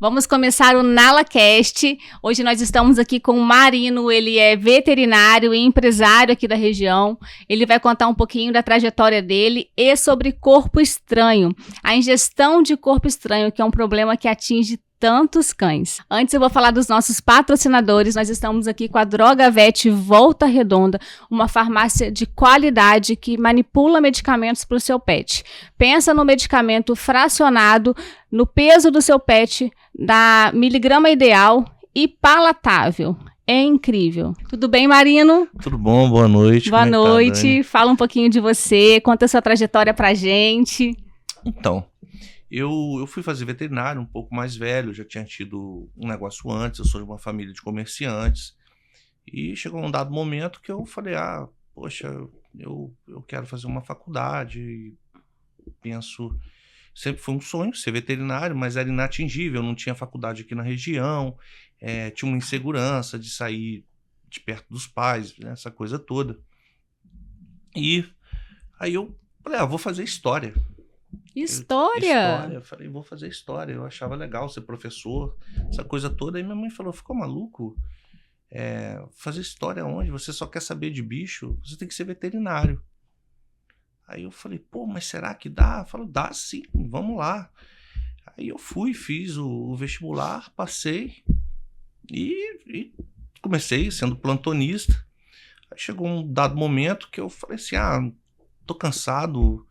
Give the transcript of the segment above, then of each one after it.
Vamos começar o NalaCast. Hoje nós estamos aqui com o Marino, ele é veterinário e empresário aqui da região. Ele vai contar um pouquinho da trajetória dele e sobre corpo estranho, a ingestão de corpo estranho, que é um problema que atinge tantos cães. Antes eu vou falar dos nossos patrocinadores. Nós estamos aqui com a Drogavet Volta Redonda, uma farmácia de qualidade que manipula medicamentos para o seu pet. Pensa no medicamento fracionado, no peso do seu pet, da miligrama ideal e palatável. É incrível. Tudo bem, Marino? Tudo bom, boa noite. Boa noite. Tá, fala um pouquinho de você, conta a sua trajetória pra gente. Então, eu fui fazer veterinário um pouco mais velho, já tinha tido um negócio antes, eu sou de uma família de comerciantes, e chegou um dado momento que eu falei, poxa, eu quero fazer uma faculdade, e penso, sempre foi um sonho ser veterinário, mas era inatingível, não tinha faculdade aqui na região, tinha uma insegurança de sair de perto dos pais, né, essa coisa toda. E aí eu falei, vou fazer história. História? Eu falei, vou fazer história. Eu achava legal ser professor, essa coisa toda. Aí minha mãe falou, ficou maluco? Fazer história onde? Você só quer saber de bicho? Você tem que ser veterinário. Aí eu falei, mas será que dá? Falou, dá sim, vamos lá. Aí eu fui, fiz o vestibular, passei e comecei sendo plantonista. Aí chegou um dado momento que eu falei assim, tô cansado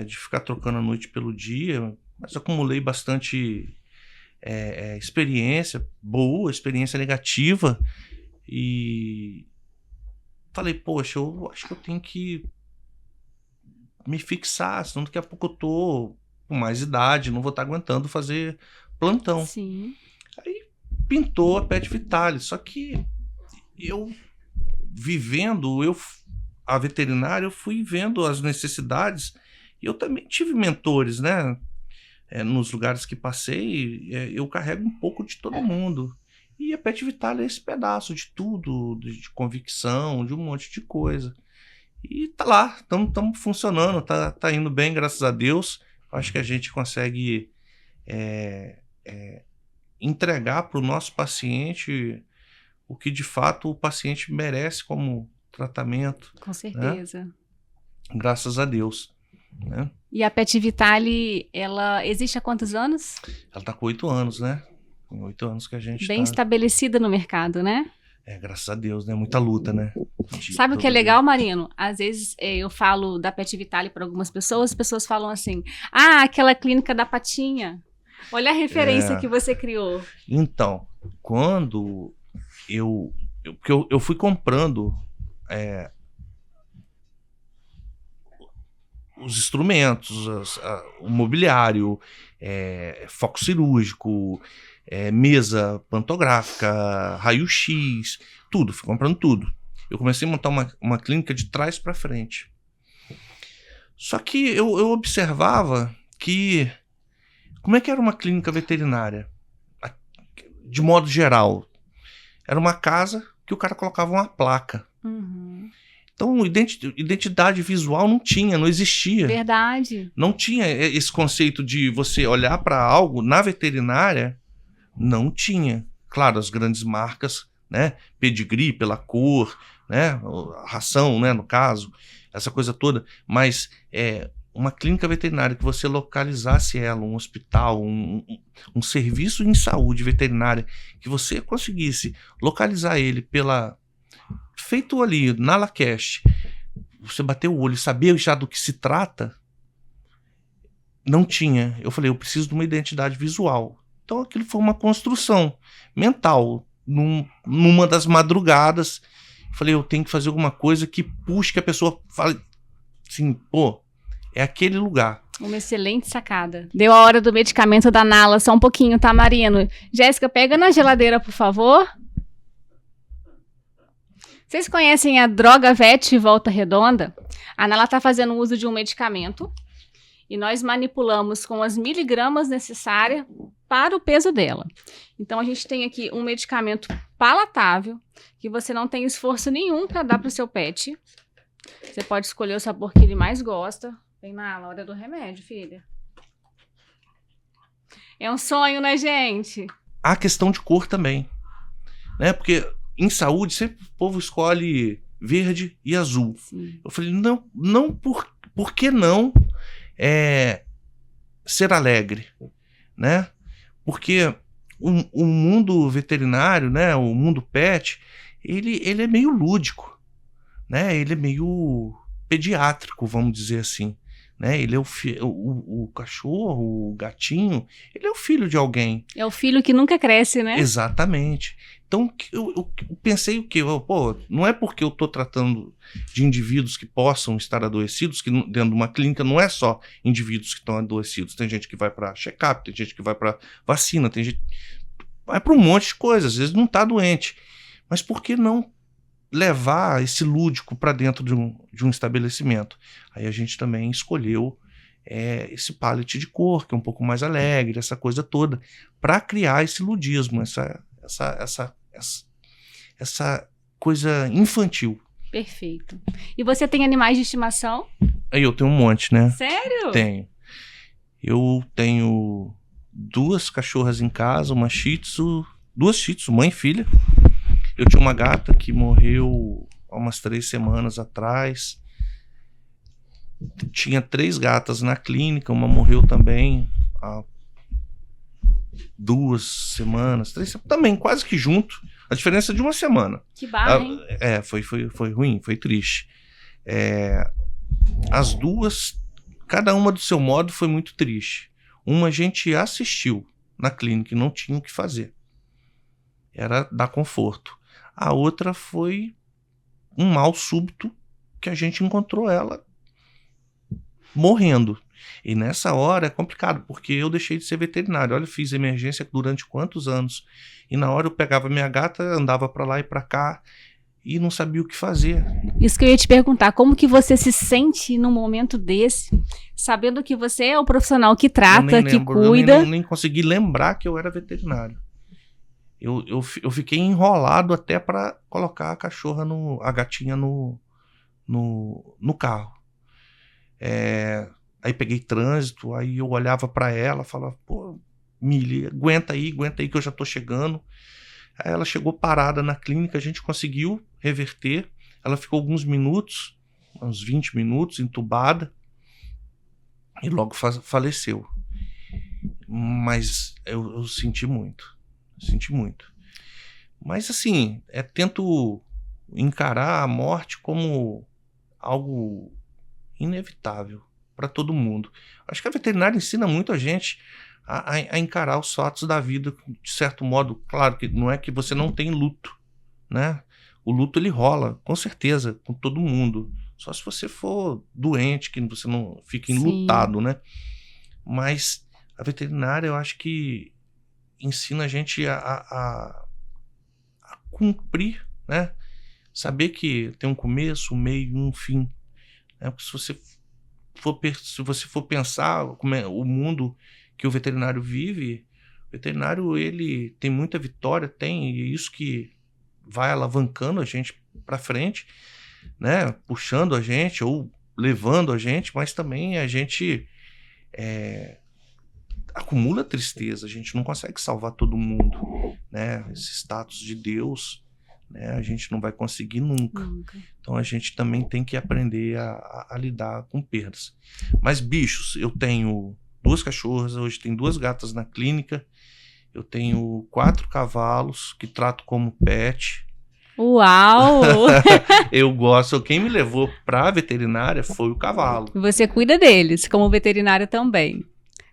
de ficar trocando a noite pelo dia, mas acumulei bastante experiência boa, experiência negativa, e falei, poxa, eu acho que eu tenho que me fixar, senão daqui a pouco eu tô com mais idade, não vou estar aguentando fazer plantão. Sim. Aí pintou a Pet Vitale, só que eu vivendo, a veterinária, eu fui vendo as necessidades. E eu também tive mentores, né? Nos lugares que passei, eu carrego um pouco de todo mundo. E a Pet Vitale é esse pedaço de tudo, de convicção, de um monte de coisa. E tá lá, estamos funcionando, tá indo bem, graças a Deus. Acho que a gente consegue entregar para o nosso paciente o que de fato o paciente merece como tratamento. Com certeza. Né? Graças a Deus. Né? E a Pet Vitale, ela existe há quantos anos? Ela tá com 8 anos, né? Com 8 anos que a gente Bem estabelecida no mercado, né? Graças a Deus, né? Muita luta, né? Sabe o que é legal, Marino? Às vezes eu falo da Pet Vitale para algumas pessoas, as pessoas falam assim, aquela clínica da patinha. Olha a referência que você criou. Então, quando eu fui comprando os instrumentos, o mobiliário, foco cirúrgico, mesa pantográfica, raio-x, tudo, fui comprando tudo. Eu comecei a montar uma clínica de trás para frente. Só que eu observava que, como é que era uma clínica veterinária? De modo geral, era uma casa que o cara colocava uma placa. Uhum. Então, identidade visual não existia. Verdade. Não tinha esse conceito de você olhar para algo na veterinária, não tinha. Claro, as grandes marcas, né? Pedigree pela cor, né? A ração, né? No caso, essa coisa toda. Mas uma clínica veterinária que você localizasse ela, um hospital, um serviço em saúde veterinária, que você conseguisse localizar ele feito ali, NalaCast, você bateu o olho e saber já do que se trata, não tinha. Eu falei, eu preciso de uma identidade visual. Então aquilo foi uma construção mental. Numa das madrugadas, eu falei, eu tenho que fazer alguma coisa que puxe, que a pessoa fale assim, é aquele lugar. Uma excelente sacada. Deu a hora do medicamento da Nala, só um pouquinho, tá, Marino? Jéssica, pega na geladeira, por favor. Vocês conhecem a Drogavet Volta Redonda? A Nala está fazendo uso de um medicamento e nós manipulamos com as miligramas necessárias para o peso dela. Então, a gente tem aqui um medicamento palatável, que você não tem esforço nenhum para dar para o seu pet. Você pode escolher o sabor que ele mais gosta. Vem na hora do remédio, filha. É um sonho, né, gente? A questão de cor também, né? Porque em saúde sempre o povo escolhe verde e azul. Sim. Eu falei, não por que não ser alegre, né? Porque o mundo veterinário, né? O mundo pet, ele é meio lúdico, né? Ele é meio pediátrico, vamos dizer assim, né? Ele é o cachorro, o gatinho, ele é o filho de alguém. É o filho que nunca cresce, né? Exatamente. Então, eu pensei o quê? Pô, não é porque eu estou tratando de indivíduos que possam estar adoecidos, que dentro de uma clínica não é só indivíduos que estão adoecidos. Tem gente que vai para check-up, tem gente que vai para vacina, tem gente que vai para um monte de coisas, às vezes não está doente. Mas por que não levar esse lúdico para dentro de um estabelecimento? Aí a gente também escolheu esse palette de cor, que é um pouco mais alegre, essa coisa toda, para criar esse ludismo, essa coisa infantil. Perfeito. E você tem animais de estimação? Aí eu tenho um monte, né? Sério? Tenho. Eu tenho 2 cachorras em casa, uma Shih Tzu, 2 Shih Tzu, mãe e filha. Eu tinha uma gata que morreu há umas 3 semanas atrás. Tinha 3 gatas na clínica, uma morreu também há 2 semanas, 3 semanas, também quase que junto. A diferença é de uma semana. Que barra, hein? Foi ruim, foi triste. As 2, cada uma do seu modo, foi muito triste. Uma a gente assistiu na clínica e não tinha o que fazer. Era dar conforto. A outra foi um mal súbito que a gente encontrou ela morrendo. E nessa hora é complicado, porque eu deixei de ser veterinário. Olha, eu fiz emergência durante quantos anos. E na hora eu pegava minha gata, andava para lá e para cá e não sabia o que fazer. Isso que eu ia te perguntar, como que você se sente num momento desse, sabendo que você é o profissional que trata, que cuida? Eu nem consegui lembrar que eu era veterinário. Eu fiquei enrolado até para colocar a gatinha no carro. Aí peguei trânsito, aí eu olhava para ela, falava, pô, Mili, aguenta aí que eu já tô chegando. Aí ela chegou parada na clínica, a gente conseguiu reverter. Ela ficou alguns minutos, uns 20 minutos, entubada, e logo faleceu. Mas eu senti muito. Mas assim, tento encarar a morte como algo inevitável para todo mundo. Acho que a veterinária ensina muito a gente a encarar os fatos da vida de certo modo. Claro que não é que você não tem luto, né? O luto ele rola, com certeza, com todo mundo. Só se você for doente, que você não fica enlutado, né? Mas a veterinária, eu acho que ensina a gente a cumprir, né? Saber que tem um começo, um meio e um fim. Né? Porque se você for pensar como é o mundo que o veterinário vive, o veterinário ele tem muita vitória, e é isso que vai alavancando a gente para frente, né? Puxando a gente ou levando a gente, mas também a gente acumula tristeza, a gente não consegue salvar todo mundo, né? Esse status de Deus, né? A gente não vai conseguir nunca. Então a gente também tem que aprender a lidar com perdas. Mas bichos, eu tenho 2 cachorras, hoje tem 2 gatas na clínica, eu tenho 4 cavalos que trato como pet. Uau! Eu gosto, quem me levou pra veterinária foi o cavalo. Você cuida deles, como veterinário também.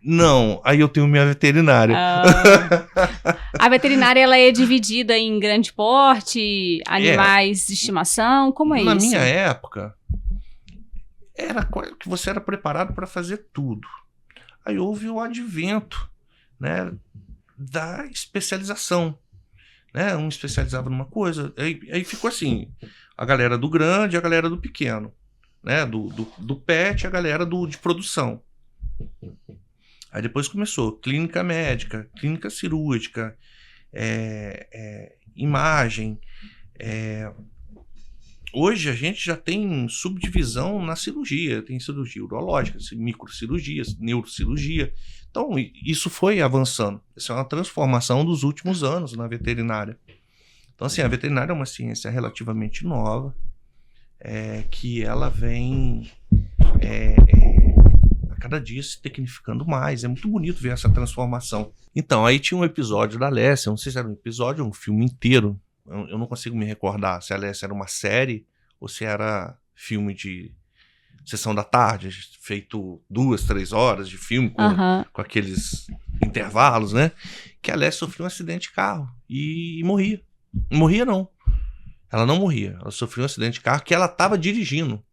Não, aí eu tenho minha veterinária. A veterinária ela é dividida em grande porte, animais de estimação, como é isso? Na minha época, era que você era preparado para fazer tudo. Aí houve o advento, né, da especialização. Né? Um especializava numa coisa, aí ficou assim, a galera do grande e a galera do pequeno. Né? Do pet, a galera de produção. Aí depois começou clínica médica, clínica cirúrgica, imagem. Hoje a gente já tem subdivisão na cirurgia. Tem cirurgia urológica, microcirurgia, neurocirurgia. Então, isso foi avançando. Isso é uma transformação dos últimos anos na veterinária. Então, assim, a veterinária é uma ciência relativamente nova, que ela vem a cada dia se tecnificando mais. É muito bonito ver essa transformação. Então, aí tinha um episódio da Lécia, não sei se era um episódio ou um filme inteiro, eu não consigo me recordar se a Lécia era uma série ou se era filme de sessão da tarde, feito 2, 3 horas de filme com aqueles intervalos, né? Que a Lécia sofreu um acidente de carro e morria. Não morria, não. Ela não morria. Ela sofreu um acidente de carro que ela estava dirigindo.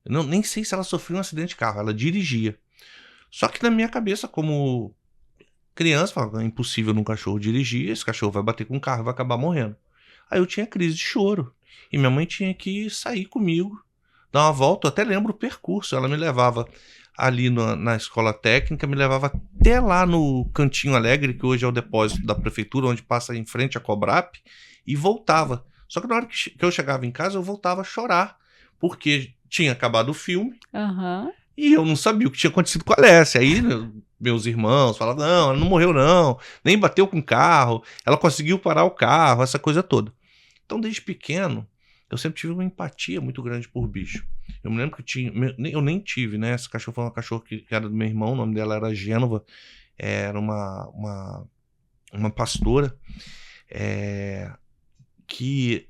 Eu nem sei se ela sofreu um acidente de carro, ela dirigia. Só que na minha cabeça, como criança, falava, é impossível num cachorro dirigir, esse cachorro vai bater com o carro e vai acabar morrendo. Aí eu tinha crise de choro. E minha mãe tinha que sair comigo, dar uma volta. Eu até lembro o percurso. Ela me levava ali na escola técnica, me levava até lá no Cantinho Alegre, que hoje é o depósito da prefeitura, onde passa em frente à Cobrap, e voltava. Só que na hora que eu chegava em casa, eu voltava a chorar, porque tinha acabado o filme e eu não sabia o que tinha acontecido com a Lécia. Aí meus irmãos falavam, não, ela não morreu não, nem bateu com o carro, ela conseguiu parar o carro, essa coisa toda. Então, desde pequeno, eu sempre tive uma empatia muito grande por bicho. Eu me lembro que eu nem tive, né? Essa cachorra foi uma cachorra que era do meu irmão, o nome dela era Gênova, era uma pastora, que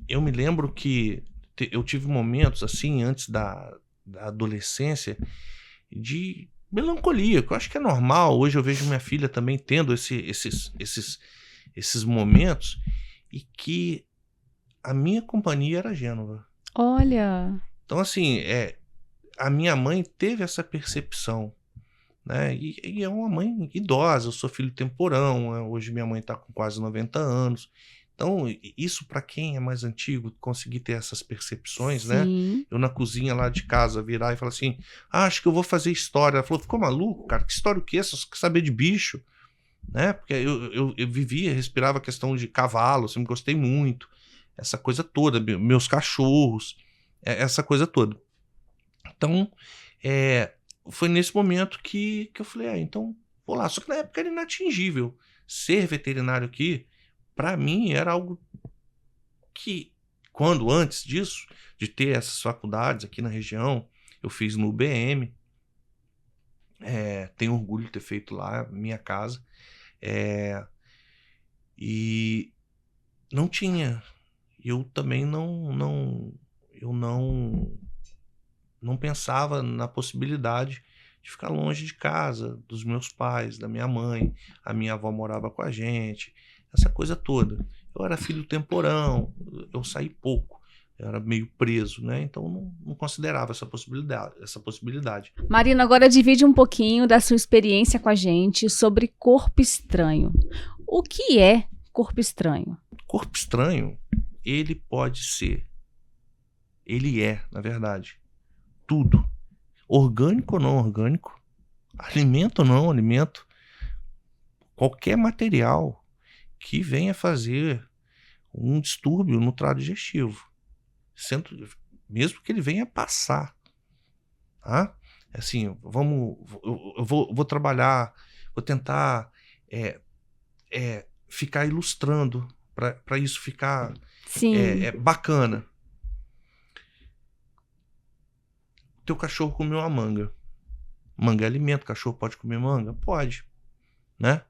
eu me lembro que eu tive momentos, assim, antes da adolescência, de melancolia, que eu acho que é normal. Hoje eu vejo minha filha também tendo esses momentos, e que a minha companhia era Gênova. Olha! Então, assim, a minha mãe teve essa percepção, né? E é uma mãe idosa, eu sou filho temporão, né? Hoje minha mãe está com quase 90 anos. Então, isso para quem é mais antigo, conseguir ter essas percepções, Sim. né? Eu na cozinha lá de casa virar e falar assim, acho que eu vou fazer história. Ela falou, ficou maluco, cara? Que história o quê? Você só quer saber de bicho, né? Porque eu vivia, respirava a questão de cavalo, sempre gostei muito. Essa coisa toda, meus cachorros, essa coisa toda. Então, foi nesse momento que eu falei, então vou lá. Só que na época era inatingível. Ser veterinário aqui, para mim, era algo que, antes disso, de ter essas faculdades aqui na região, eu fiz no UBM, tenho orgulho de ter feito lá, minha casa, e não tinha. Eu também não pensava na possibilidade de ficar longe de casa, dos meus pais, da minha mãe. A minha avó morava com a gente, essa coisa toda. Eu era filho temporão, eu saí pouco, eu era meio preso, né? Então não considerava essa possibilidade. Marino, agora divide um pouquinho da sua experiência com a gente sobre corpo estranho. O que é corpo estranho? Corpo estranho, ele é, na verdade, tudo. Orgânico ou não orgânico, alimento ou não alimento, qualquer material que venha fazer um distúrbio no trato digestivo, mesmo que ele venha passar, tá? Assim, eu vou trabalhar, vou tentar ficar ilustrando para isso ficar bacana. Teu cachorro comeu uma manga. Manga é alimento, o cachorro pode comer manga? Pode, né?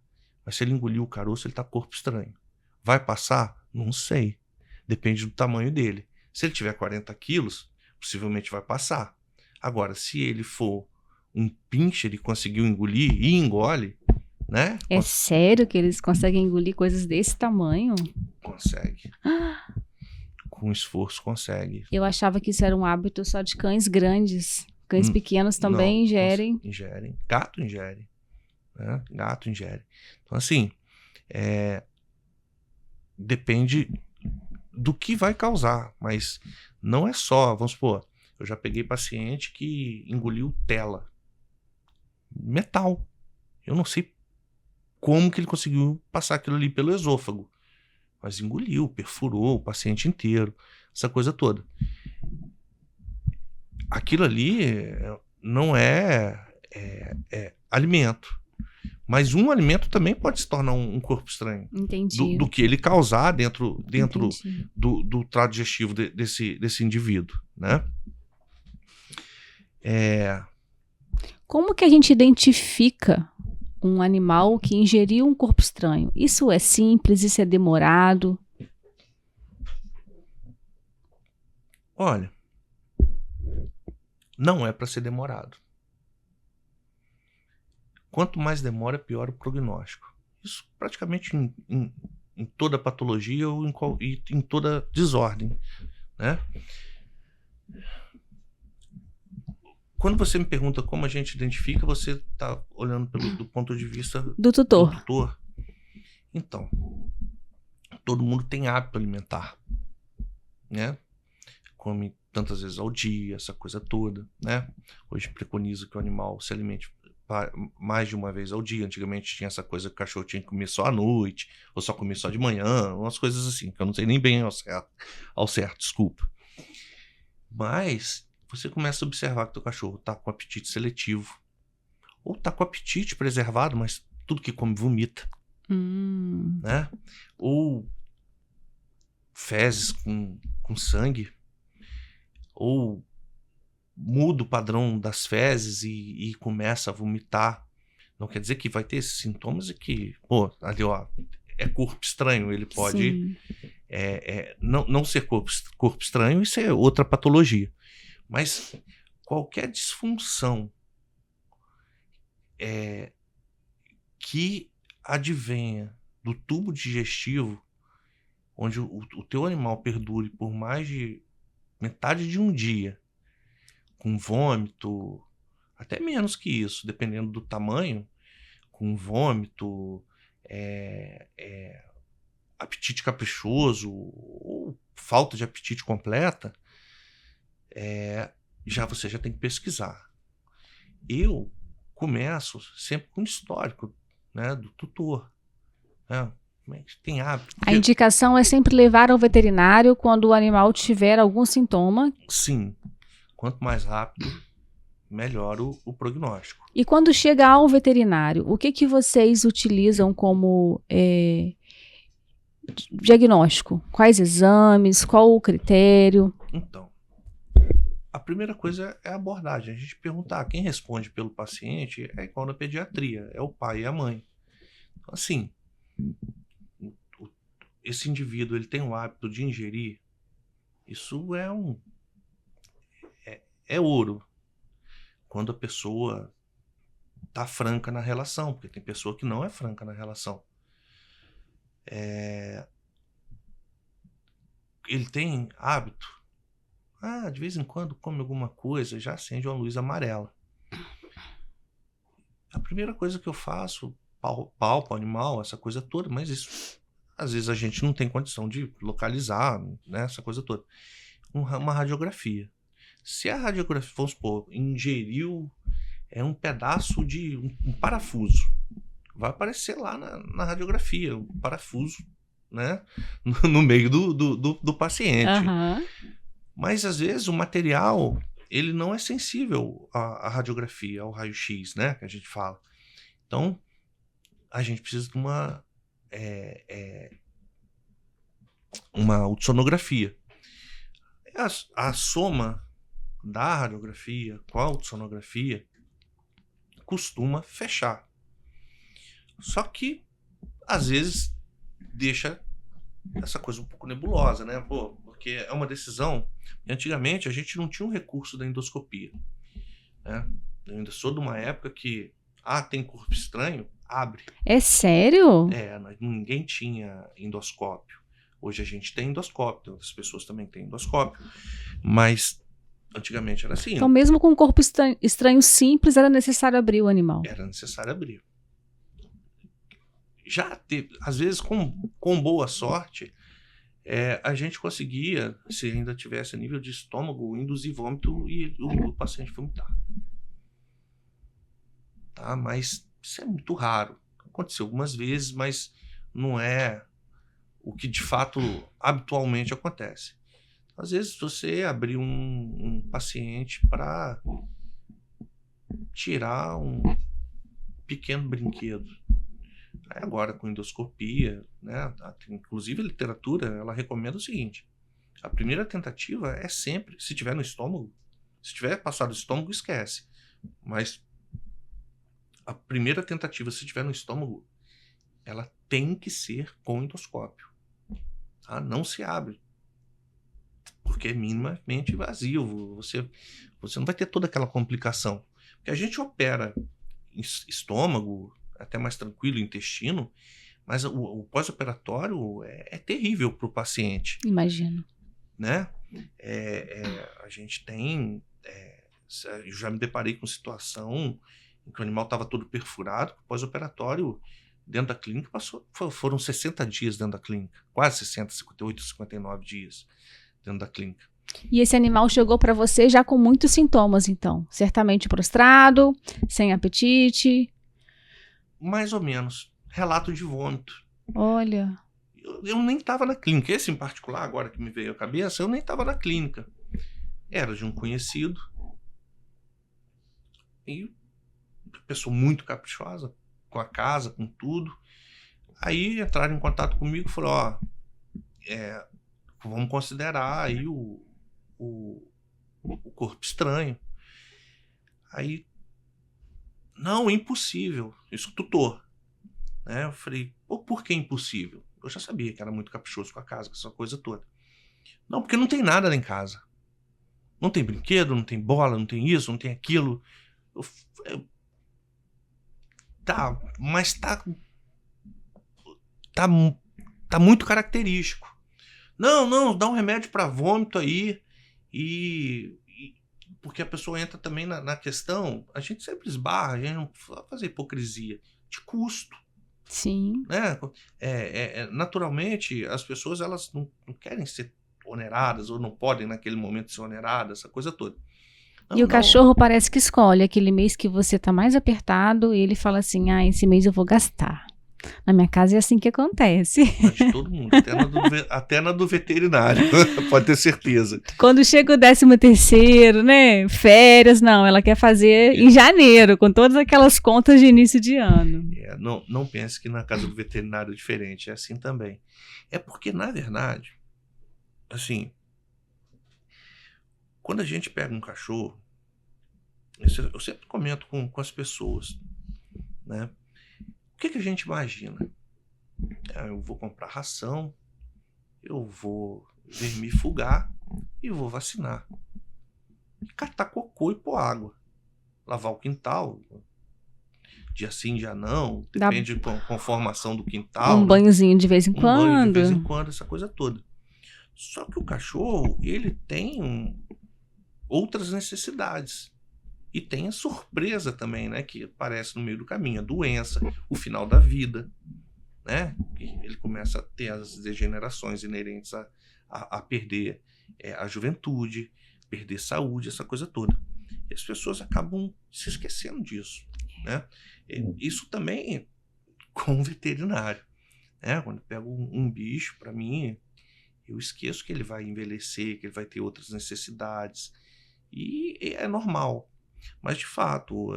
Mas se ele engoliu o caroço, ele tá corpo estranho. Vai passar? Não sei. Depende do tamanho dele. Se ele tiver 40 quilos, possivelmente vai passar. Agora, se ele for um pincher e conseguiu engolir e engole, né? É sério que eles conseguem engolir coisas desse tamanho? Consegue. Com esforço consegue. Eu achava que isso era um hábito só de cães grandes. Cães pequenos também ingerem. Ingerem. Gato ingere. Né? Gato ingere. Então, assim, depende do que vai causar, mas não é só, vamos supor, eu já peguei paciente que engoliu tela. Metal. Eu não sei como que ele conseguiu passar aquilo ali pelo esôfago. Mas engoliu, perfurou o paciente inteiro, essa coisa toda. Aquilo ali não é alimento. Mas um alimento também pode se tornar um corpo estranho. Entendi. Do que ele causar dentro Entendi. do trato digestivo desse indivíduo, né? Como que a gente identifica um animal que ingeriu um corpo estranho? Isso é simples? Isso é demorado? Olha, não é para ser demorado. Quanto mais demora, pior o prognóstico. Isso praticamente em toda patologia ou em toda desordem, né? Quando você me pergunta como a gente identifica, você está olhando do ponto de vista Do tutor. do tutor. Então, todo mundo tem hábito alimentar, né? Come tantas vezes ao dia, essa coisa toda, né? Hoje preconiza que o animal se alimente mais de uma vez ao dia. Antigamente tinha essa coisa que o cachorro tinha que comer só à noite, ou só comer só de manhã, umas coisas assim, que eu não sei nem bem ao certo, desculpa. Mas você começa a observar que o teu cachorro tá com apetite seletivo, ou tá com apetite preservado, mas tudo que come vomita, né? Ou fezes com sangue, ou muda o padrão das fezes e começa a vomitar. Não quer dizer que vai ter esses sintomas e que, pô, ali ó, é corpo estranho, ele pode não ser corpo estranho, isso é outra patologia. Mas qualquer disfunção que advenha do tubo digestivo, onde o teu animal perdure por mais de metade de um dia, com vômito, até menos que isso, dependendo do tamanho, com vômito, apetite caprichoso ou falta de apetite completa, você já tem que pesquisar. Eu começo sempre com o histórico, né, do tutor, né? Tem hábito. A indicação é sempre levar ao veterinário quando o animal tiver algum sintoma. Sim. Quanto mais rápido, melhor o prognóstico. E quando chega ao veterinário, o que vocês utilizam como diagnóstico? Quais exames? Qual o critério? Então, a primeira coisa é a abordagem. A gente perguntar. Quem responde pelo paciente é igual na pediatria, é o pai e a mãe. Então, assim, esse indivíduo ele tem o hábito de ingerir, isso é ouro. Quando a pessoa tá franca na relação, porque tem pessoa que não é franca na relação. Ele tem hábito, de vez em quando come alguma coisa, já acende uma luz amarela. A primeira coisa que eu faço, palpo o animal, essa coisa toda, mas isso, às vezes a gente não tem condição de localizar, né, essa coisa toda. Uma radiografia. Se a radiografia, vamos supor, ingeriu um pedaço de um parafuso, vai aparecer lá na radiografia, o parafuso, né, no meio do paciente. Uhum. Mas às vezes o material ele não é sensível à radiografia, ao raio-x, né, que a gente fala. Então a gente precisa de uma ultrassonografia. A soma da radiografia com a ultrassonografia costuma fechar. Só que, às vezes, deixa essa coisa um pouco nebulosa, né? Porque é uma decisão. Antigamente, a gente não tinha um recurso da endoscopia, né? Eu ainda sou de uma época que, tem corpo estranho, abre. É sério? Ninguém tinha endoscópio. Hoje a gente tem endoscópio, outras pessoas também têm endoscópio, mas antigamente era assim. Então, mesmo com um corpo estranho simples, era necessário abrir o animal? Era necessário abrir. Já teve, às vezes com boa sorte, a gente conseguia, se ainda tivesse nível de estômago, induzir vômito e o paciente vomitar. Tá? Mas isso é muito raro. Aconteceu algumas vezes, mas não é o que de fato habitualmente acontece. Às vezes você abrir um paciente para tirar um pequeno brinquedo. Aí agora com endoscopia, né? Inclusive a literatura, ela recomenda o seguinte: a primeira tentativa é sempre, se tiver no estômago, se tiver passado o estômago, esquece. Mas a primeira tentativa, se tiver no estômago, ela tem que ser com endoscópio. Tá? Não se abre. Porque é minimamente invasivo. Você não vai ter toda aquela complicação. Porque a gente opera estômago, até mais tranquilo, intestino, mas o pós-operatório é terrível para o paciente. Imagino. Né? A gente tem... eu já me deparei com situação em que o animal estava todo perfurado, pós-operatório, dentro da clínica, foram 60 dias dentro da clínica, quase 60, 58, 59 dias dentro da clínica. E esse animal chegou para você já com muitos sintomas, então? Certamente prostrado, sem apetite? Mais ou menos. Relato de vômito. Olha. Eu nem estava na clínica. Esse em particular, agora que me veio à cabeça, eu nem estava na clínica. Era de um conhecido. E pessoa muito caprichosa, com a casa, com tudo. Aí entraram em contato comigo e falaram, vamos considerar aí o corpo estranho. Aí, não, impossível, isso tutor. Né? Eu falei, por que impossível? Eu já sabia que era muito caprichoso com a casa, com essa coisa toda. Não, porque não tem nada lá em casa. Não tem brinquedo, não tem bola, não tem isso, não tem aquilo. Mas tá muito característico. Não, dá um remédio para vômito aí. Porque a pessoa entra também na questão, a gente sempre esbarra, a gente não vai fazer hipocrisia, de custo. Sim. Né? Naturalmente, as pessoas elas não querem ser oneradas, ou não podem naquele momento ser oneradas, essa coisa toda. E o cachorro parece que escolhe aquele mês que você tá mais apertado e ele fala assim, esse mês eu vou gastar. Na minha casa é assim que acontece. De todo mundo, até na do veterinário, pode ter certeza. Quando chega o 13º, né, férias, ela quer fazer em janeiro, com todas aquelas contas de início de ano. Não pense que na casa do veterinário é diferente, é assim também. É porque, na verdade, assim, quando a gente pega um cachorro, eu sempre comento com as pessoas, né? O que a gente imagina? Eu vou comprar ração, eu vou vermifugar e vou vacinar. Catar cocô e pôr água. Lavar o quintal. Dia sim, dia não. Depende da conformação do quintal. Um banhozinho de vez em quando. Um banho de vez em quando, essa coisa toda. Só que o cachorro, ele tem outras necessidades. E tem a surpresa também, né, que aparece no meio do caminho, a doença, o final da vida, né? Ele começa a ter as degenerações inerentes a perder a juventude, perder saúde, essa coisa toda. E as pessoas acabam se esquecendo disso, né? Isso também com o veterinário, né? Quando eu pego um bicho, para mim, eu esqueço que ele vai envelhecer, que ele vai ter outras necessidades, e é normal. Mas, de fato,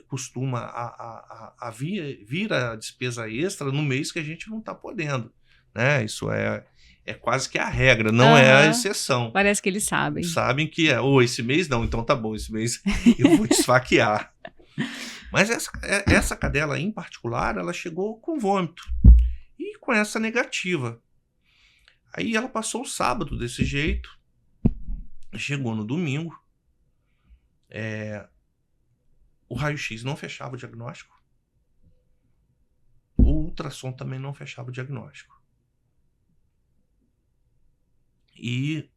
costuma vir a despesa extra no mês que a gente não está podendo. Né? Isso é quase que a regra, não é a exceção. Parece que eles sabem. Sabem que esse mês não, então tá bom, esse mês eu vou desfaquear. Mas essa cadela em particular, ela chegou com vômito e com essa negativa. Aí ela passou o sábado desse jeito, chegou no domingo, o raio-x não fechava o diagnóstico. O ultrassom também não fechava o diagnóstico. E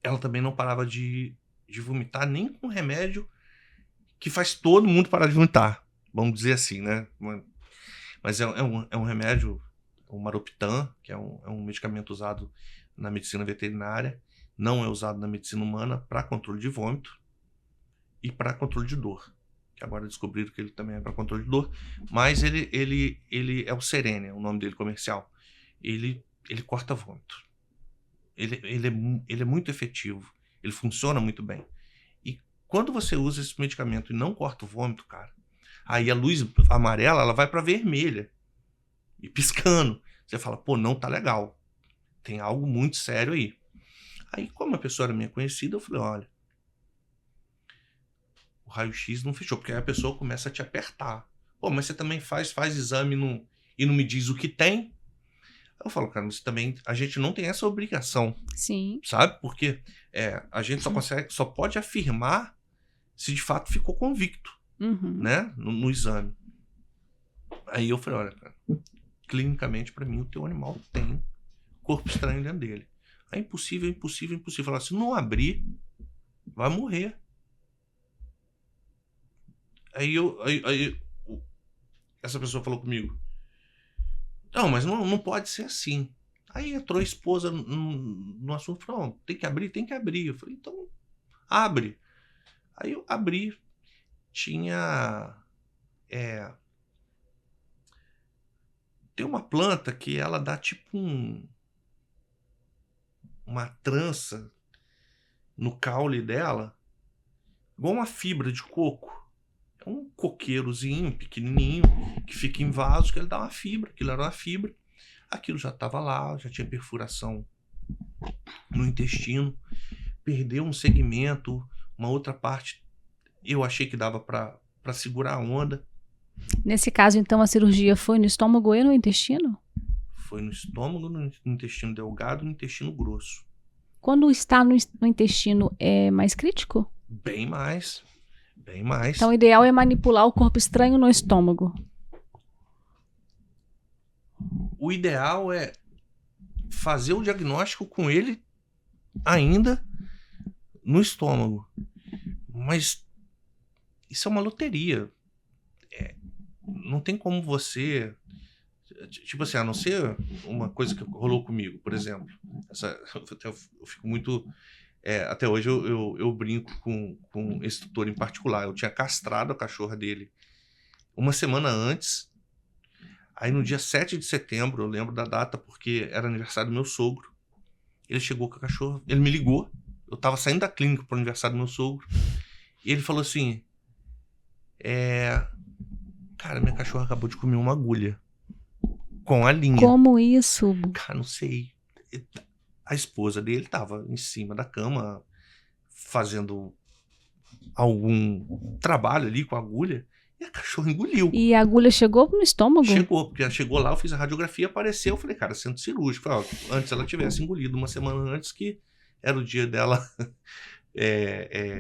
ela também não parava de vomitar, nem com remédio que faz todo mundo parar de vomitar. Vamos dizer assim, né? Mas é um remédio, o Maroptan, que é um medicamento usado na medicina veterinária, não é usado na medicina humana para controle de vômito e para controle de dor. Que agora descobriram que ele também é para controle de dor, mas ele é o Serene, é o nome dele comercial. Ele corta vômito. Ele é muito efetivo, ele funciona muito bem. E Quando você usa esse medicamento e não corta o vômito, cara, aí a luz amarela, ela vai para vermelha e piscando. Você fala, pô, não tá legal. Tem algo muito sério aí. Aí, como a pessoa era minha conhecida, eu falei, olha, o raio-x não fechou, porque aí a pessoa começa a te apertar. Pô, mas você também faz exame e não me diz o que tem? Eu falo, cara, mas também a gente não tem essa obrigação. Sim. Sabe? Porque a gente só pode afirmar se de fato ficou convicto, né? No exame. Aí eu falei, olha, cara, clinicamente, para mim, o teu animal tem corpo estranho dentro dele. É impossível, impossível, impossível. Falar, se não abrir, vai morrer. Aí essa pessoa falou comigo, não, mas não pode ser assim. Aí entrou a esposa no assunto, falou, não, tem que abrir. Eu falei, então, abre. Aí eu abri, tinha... tem uma planta que ela dá tipo uma trança no caule dela, igual uma fibra de coco. É um coqueirozinho pequenininho que fica em vaso, que ele dá uma fibra. Aquilo era uma fibra. Aquilo já estava lá, já tinha perfuração no intestino. Perdeu um segmento, uma outra parte. Eu achei que dava para segurar a onda. Nesse caso, então, a cirurgia foi no estômago e no intestino? Foi no estômago, no intestino delgado e no intestino grosso. Quando está no intestino, é mais crítico? Bem mais. Bem mais. Então, o ideal é manipular o corpo estranho no estômago. O ideal é fazer o diagnóstico com ele ainda no estômago. Mas isso é uma loteria. Não tem como você... Tipo assim, a não ser uma coisa que rolou comigo, por exemplo. Eu fico muito... até hoje eu brinco com esse tutor em particular. Eu tinha castrado a cachorra dele uma semana antes. Aí no dia 7 de setembro, eu lembro da data porque era aniversário do meu sogro. Ele chegou com a cachorra, ele me ligou. Eu tava saindo da clínica pro aniversário do meu sogro. E ele falou assim, cara, minha cachorra acabou de comer uma agulha com a linha. Como isso? Cara, não sei. A esposa dele tava em cima da cama fazendo algum trabalho ali com a agulha e a cachorra engoliu. E a agulha chegou no estômago? Chegou, porque ela chegou lá, eu fiz a radiografia, apareceu, eu falei, cara, centro cirúrgico. Falei, antes ela tivesse engolido uma semana antes, que era o dia dela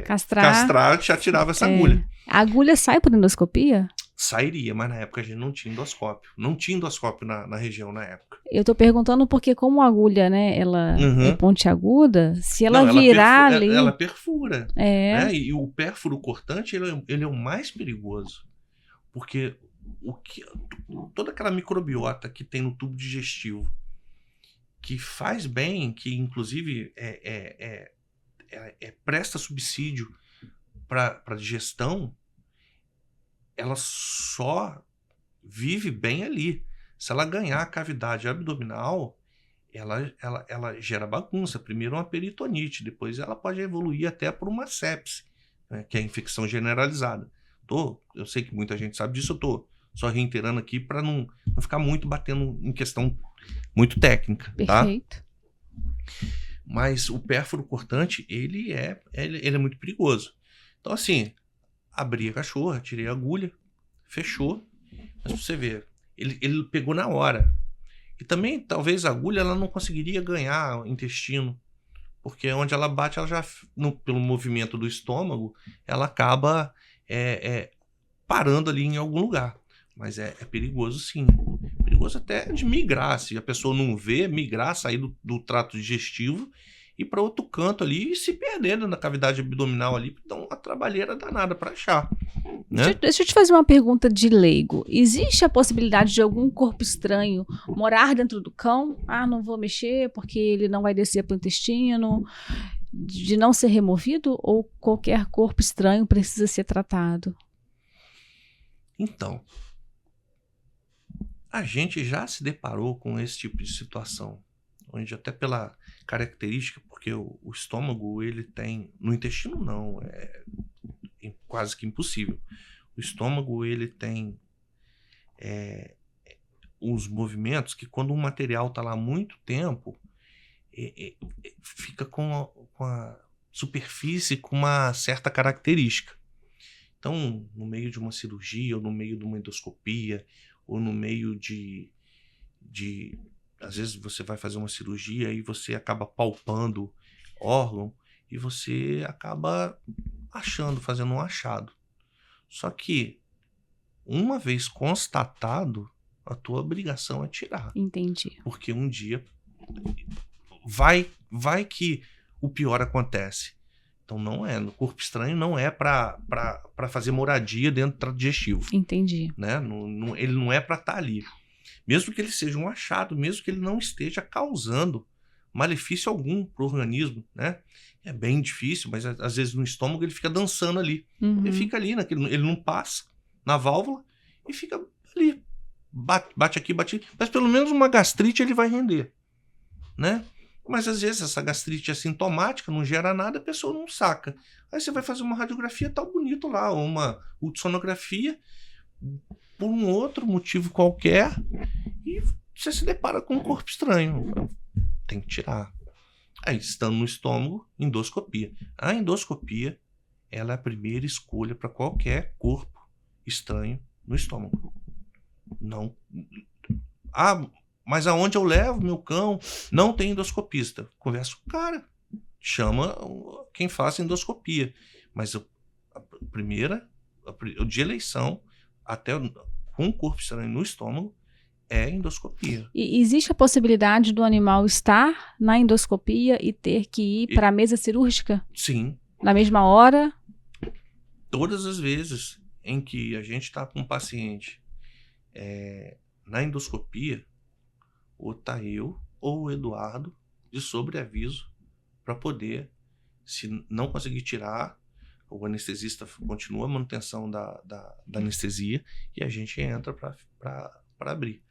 castrar, já tirava essa agulha. A agulha sai por endoscopia? Sairia, mas na época a gente não tinha endoscópio. Não tinha endoscópio na região na época. Eu tô perguntando porque como a agulha, né, ela é pontiaguda, se ela virar ali... Ela perfura. Né? E o pérfuro cortante, ele é o mais perigoso. Porque toda aquela microbiota que tem no tubo digestivo, que faz bem, que inclusive presta subsídio para digestão, ela só vive bem ali. Se ela ganhar a cavidade abdominal, ela gera bagunça. Primeiro uma peritonite, depois ela pode evoluir até por uma sepse, né, que é a infecção generalizada. Eu sei que muita gente sabe disso, eu tô só reiterando aqui para não ficar muito batendo em questão muito técnica. Perfeito. Tá? Mas o pérfuro cortante, ele é muito perigoso. Então, assim, abri a cachorra, tirei a agulha, fechou. Mas você vê, ele pegou na hora. E também, talvez a agulha ela não conseguiria ganhar o intestino, porque onde ela bate, ela já, pelo movimento do estômago, ela acaba parando ali em algum lugar. Mas é perigoso sim. Perigoso até de migrar. Se a pessoa não vê, migrar, sair do trato digestivo ir para outro canto ali e se perder na cavidade abdominal ali, então uma trabalheira danada para achar. Né? Deixa eu te fazer uma pergunta de leigo. Existe a possibilidade de algum corpo estranho morar dentro do cão? Ah, não vou mexer porque ele não vai descer para o intestino, de não ser removido? Ou qualquer corpo estranho precisa ser tratado? Então, a gente já se deparou com esse tipo de situação, onde até pela característica, porque o estômago, ele tem, no intestino não, quase que impossível. O estômago, ele tem uns movimentos que quando um material está lá há muito tempo, fica com a superfície com uma certa característica. Então, no meio de uma cirurgia, ou no meio de uma endoscopia, ou no meio de às vezes você vai fazer uma cirurgia e você acaba palpando órgão e você acaba fazendo um achado. Só que, uma vez constatado, a tua obrigação é tirar. Entendi. Porque um dia vai que o pior acontece. Então no corpo estranho não é para fazer moradia dentro do trato digestivo. Entendi. Né? Ele não é para estar ali. Mesmo que ele seja um achado, mesmo que ele não esteja causando malefício algum para o organismo, né? É bem difícil, mas às vezes no estômago ele fica dançando ali. Ele fica ali, ele não passa na válvula e fica ali. Bate aqui, bate aqui. Mas pelo menos uma gastrite ele vai render, né? Mas às vezes essa gastrite é sintomática, não gera nada, a pessoa não saca. Aí você vai fazer uma radiografia, tá bonito lá, ou uma ultrassonografia, por um outro motivo qualquer, e você se depara com um corpo estranho. Tem que tirar. Aí, estando no estômago, endoscopia. A endoscopia, ela é a primeira escolha para qualquer corpo estranho no estômago. Não. Mas aonde eu levo meu cão? Não tem endoscopista. Conversa com o cara. Chama quem faça endoscopia. Mas a primeira, o de eleição, até com um corpo estranho no estômago, é endoscopia. E existe a possibilidade do animal estar na endoscopia e ter que ir para a mesa cirúrgica? Sim. Na mesma hora? Todas as vezes em que a gente está com um paciente na endoscopia, ou tá eu ou o Eduardo de sobreaviso para poder, se não conseguir tirar, o anestesista continua a manutenção da anestesia e a gente entra para abrir.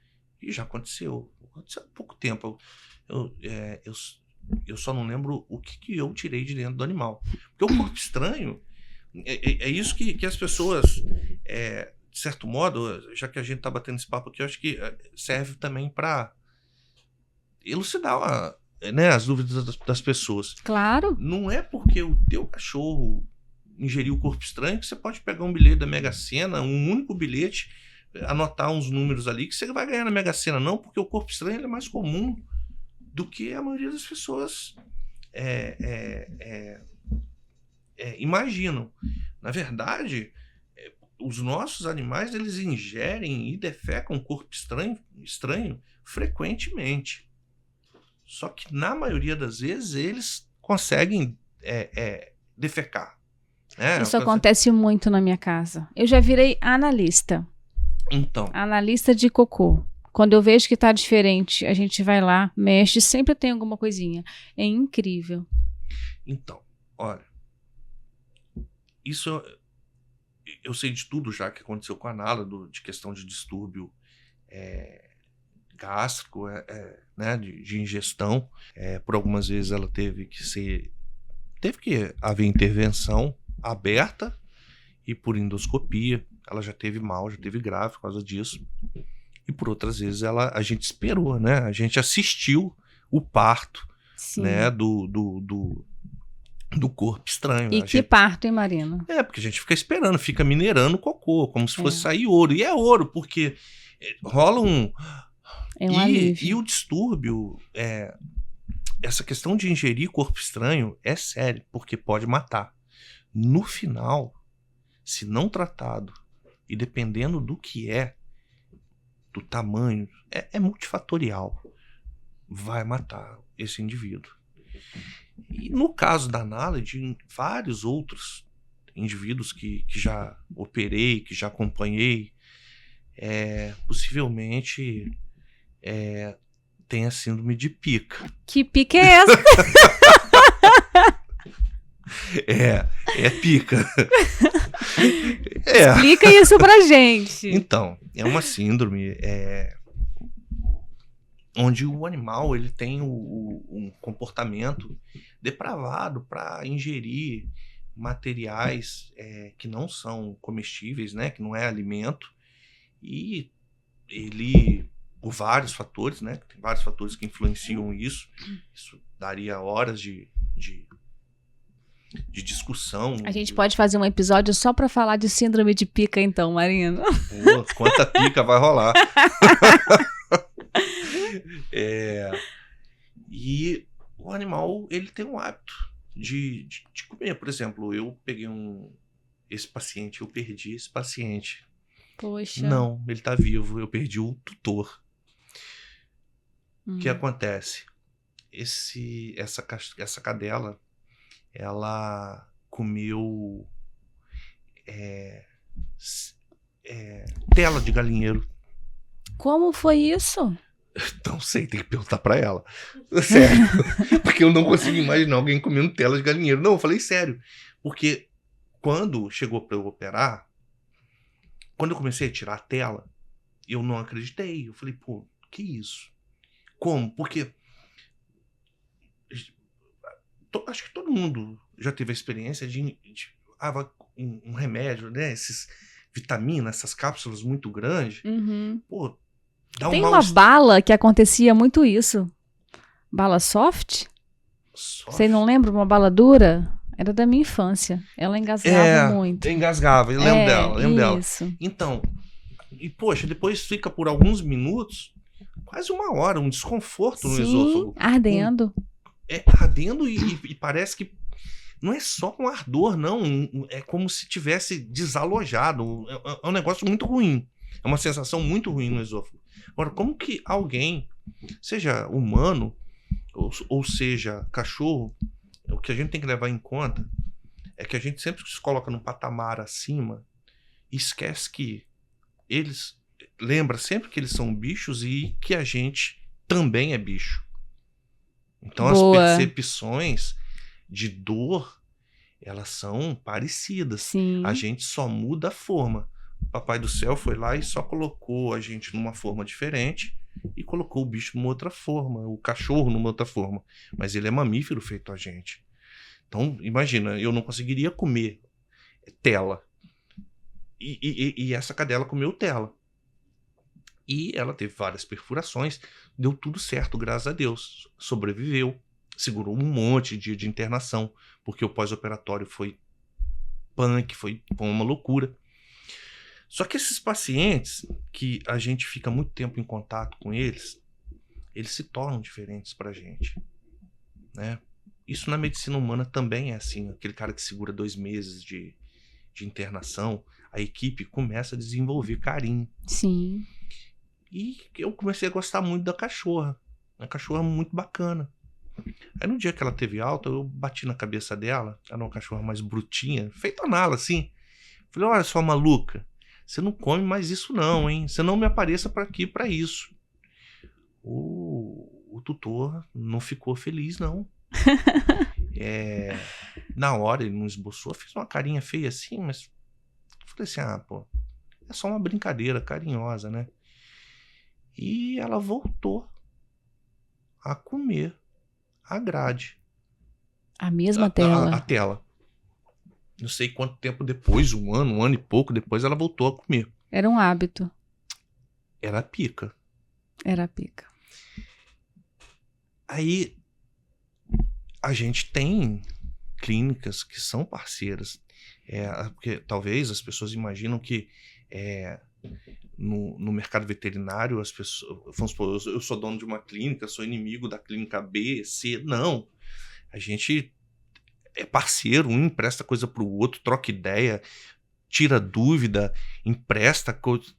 E já aconteceu há pouco tempo. Eu só não lembro o que eu tirei de dentro do animal. Porque o corpo estranho, é isso que as pessoas, de certo modo, já que a gente está batendo esse papo aqui, eu acho que serve também para elucidar as dúvidas das pessoas. Claro. Não é porque o teu cachorro ingeriu o corpo estranho que você pode pegar um bilhete da Mega Sena, um único bilhete, anotar uns números ali que você vai ganhar na Mega Sena. Não, porque o corpo estranho ele é mais comum do que a maioria das pessoas imaginam. Na verdade, os nossos animais eles ingerem e defecam corpo estranho frequentemente. Só que na maioria das vezes eles conseguem defecar. Isso acontece muito na minha casa. Eu já virei analista. Então. Analista de cocô. Quando eu vejo que tá diferente, a gente vai lá, mexe, sempre tem alguma coisinha. É incrível. Então, olha, isso eu sei de tudo já que aconteceu com a Nala, de questão de distúrbio gástrico, né, de ingestão. Por algumas vezes ela teve que haver intervenção aberta e por endoscopia. Ela já teve mal, já teve grave por causa disso. E por outras vezes a gente esperou, né? A gente assistiu o parto, né, do corpo estranho. E que parto, hein, Marina? Porque a gente fica esperando, fica minerando o cocô, como se fosse sair ouro. E é ouro, porque rola um alívio. E o distúrbio, essa questão de ingerir corpo estranho é sério, porque pode matar. No final, se não tratado, e dependendo do que do tamanho, é multifatorial, vai matar esse indivíduo. E no caso da Nala e de vários outros indivíduos que já operei, que já acompanhei, possivelmente tem a síndrome de pica. Que pica é essa? É pica. Explica isso pra gente. Então, é uma síndrome onde o animal ele tem um comportamento depravado para ingerir materiais que não são comestíveis, né? Que não é alimento. E ele, por vários fatores, né? Tem vários fatores que influenciam isso. Isso daria horas de discussão. A gente pode fazer um episódio só para falar de síndrome de pica, então, Marino. Pô, quanta pica vai rolar. E o animal, ele tem um hábito de comer. Por exemplo, eu peguei esse paciente, eu perdi esse paciente. Poxa. Não, ele tá vivo, eu perdi o tutor. O que acontece? Essa cadela, ela comeu tela de galinheiro. Como foi isso? Não sei, tem que perguntar pra ela. Sério. Porque eu não consigo imaginar alguém comendo tela de galinheiro. Não, eu falei sério. Porque quando chegou pra eu operar, quando eu comecei a tirar a tela, eu não acreditei. Eu falei, pô, que isso? Como? Porque acho que todo mundo já teve a experiência de um remédio, né? Essas vitaminas, essas cápsulas muito grandes. Pô, dá Tem uma bala que acontecia muito isso. Bala soft? Você não lembra? Uma bala dura? Era da minha infância. Ela engasgava muito. Engasgava, eu lembro dela. Isso. Então, e poxa, depois fica por alguns minutos, quase uma hora, um desconforto no esôfago. Ardendo. Ardendo e parece que não é só um ardor, não. É como se tivesse desalojado. É um negócio muito ruim. É uma sensação muito ruim no esôfago. Agora, como que alguém, seja humano ou seja cachorro, o que a gente tem que levar em conta é que a gente sempre se coloca num patamar acima e esquece que eles... Lembra sempre que eles são bichos e que a gente também é bicho. Então as percepções de dor, elas são parecidas. Sim. A gente só muda a forma. O Papai do Céu foi lá e só colocou a gente numa forma diferente e colocou o bicho numa outra forma, o cachorro numa outra forma. Mas ele é mamífero feito a gente. Então, imagina, eu não conseguiria comer tela. E essa cadela comeu tela. E ela teve várias perfurações, deu tudo certo, graças a Deus. Sobreviveu, segurou um monte de dia de internação, porque o pós-operatório foi punk, foi uma loucura. Só que esses pacientes, que a gente fica muito tempo em contato com eles se tornam diferentes pra gente, né? Isso na medicina humana também é assim. Aquele cara que segura 2 meses de internação, a equipe começa a desenvolver carinho. Sim. E eu comecei a gostar muito da cachorra. A cachorra é muito bacana. Aí no dia que ela teve alta, eu bati na cabeça dela. Ela era uma cachorra mais brutinha, feita nala assim. Falei, olha só, maluca, você não come mais isso não, hein? Você não me apareça pra aqui pra isso. O tutor não ficou feliz, não. Na hora ele não esboçou, fez uma carinha feia assim, mas falei assim, pô, é só uma brincadeira carinhosa, né? E ela voltou a comer a grade. A mesma tela? A tela. Não sei quanto tempo depois, um ano e pouco depois, ela voltou a comer. Era um hábito. Era a pica. Era a pica. Aí, a gente tem clínicas que são parceiras. Porque talvez as pessoas imaginam que no mercado veterinário, as pessoas... Vamos supor, eu sou dono de uma clínica, sou inimigo da clínica B, C. Não. A gente é parceiro, um empresta coisa pro outro, troca ideia, tira dúvida, empresta coisa.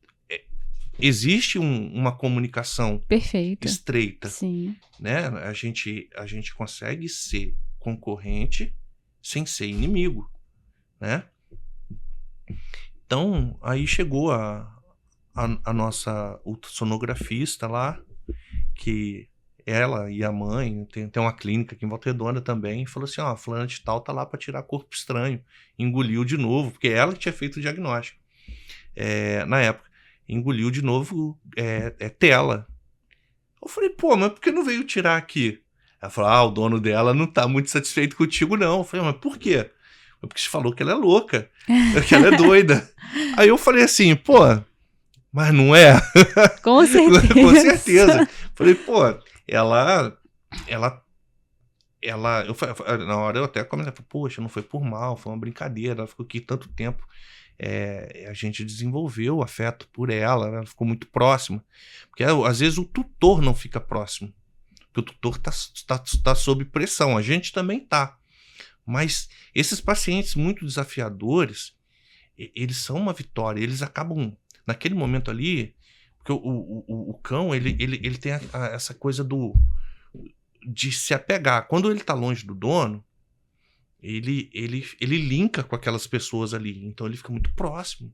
Existe uma comunicação perfeita, estreita. Sim. Né? A gente consegue ser concorrente sem ser inimigo, né? Então, aí chegou a nossa ultrassonografista lá, que ela e a mãe, tem uma clínica aqui em Volta Redonda também, e falou assim, ó, fulana de tal tá lá para tirar corpo estranho. Engoliu de novo, porque ela que tinha feito o diagnóstico. Na época, engoliu de novo tela. Eu falei, pô, mas por que não veio tirar aqui? Ela falou, o dono dela não tá muito satisfeito contigo, não. Eu falei, mas por quê? Porque você falou que ela é louca, que ela é doida. Aí eu falei assim, pô, mas não é? Com certeza. Com certeza. Falei, pô, ela, na hora eu até comentei, poxa, não foi por mal, foi uma brincadeira, ela ficou aqui tanto tempo, a gente desenvolveu afeto por ela ficou muito próxima, porque às vezes o tutor não fica próximo, porque o tutor tá sob pressão, a gente também tá, mas esses pacientes muito desafiadores, eles são uma vitória, eles acabam, naquele momento ali, porque o cão, ele tem essa coisa de se apegar. Quando ele tá longe do dono, ele linka com aquelas pessoas ali. Então ele fica muito próximo,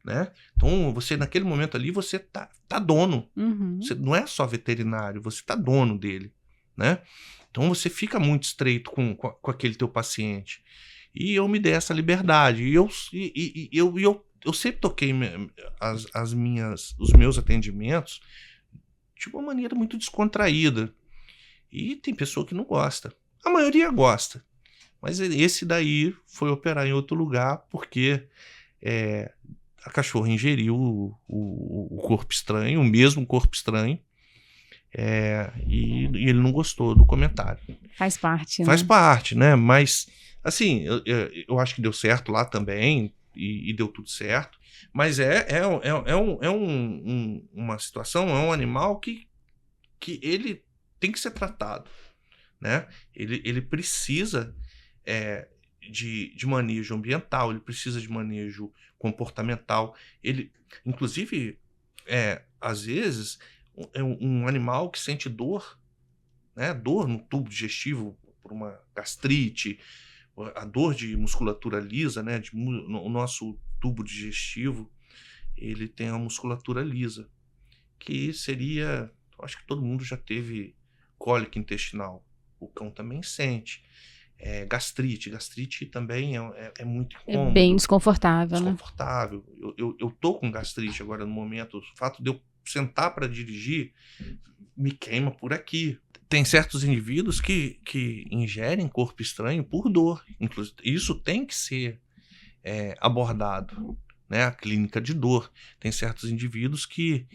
né? Então você, naquele momento ali, você tá dono. Uhum. Você não é só veterinário, você tá dono dele, né? Então você fica muito estreito com aquele teu paciente. E eu me dei essa liberdade. E eu sempre toquei os meus atendimentos de uma maneira muito descontraída. E tem pessoa que não gosta. A maioria gosta. Mas esse daí foi operar em outro lugar porque a cachorra ingeriu o corpo estranho, o mesmo corpo estranho, e ele não gostou do comentário. Faz parte, né? Faz parte, né? Mas, assim, eu acho que deu certo lá também, e deu tudo certo. Mas uma situação, é um animal que ele tem que ser tratado, né? Ele precisa de manejo ambiental, ele precisa de manejo comportamental. Ele, inclusive, às vezes, é um animal que sente dor, né? Dor no tubo digestivo por uma gastrite, a dor de musculatura lisa, né? O nosso tubo digestivo, ele tem uma musculatura lisa, que seria, acho que todo mundo já teve cólica intestinal. O cão também sente. Gastrite também é muito incômodo. É bem desconfortável, né? Desconfortável. Eu tô com gastrite agora no momento. O fato de eu sentar para dirigir me queima por aqui. Tem certos indivíduos que ingerem corpo estranho por dor. Inclusive, isso tem que ser abordado, né? A clínica de dor. Tem certos indivíduos que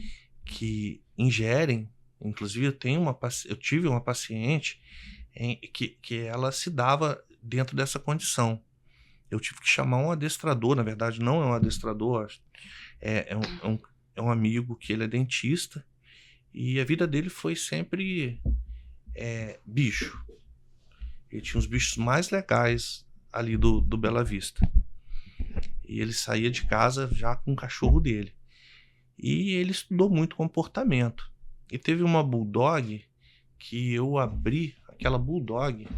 ingerem. Inclusive, eu tive uma paciente que ela se dava dentro dessa condição. Eu tive que chamar um adestrador, na verdade não é um adestrador, é um amigo que ele é dentista, e a vida dele foi sempre bicho. Ele tinha os bichos mais legais ali do Bela Vista. E ele saía de casa já com o cachorro dele. E ele estudou muito comportamento. E teve uma bulldog que eu abri, aquela bulldog,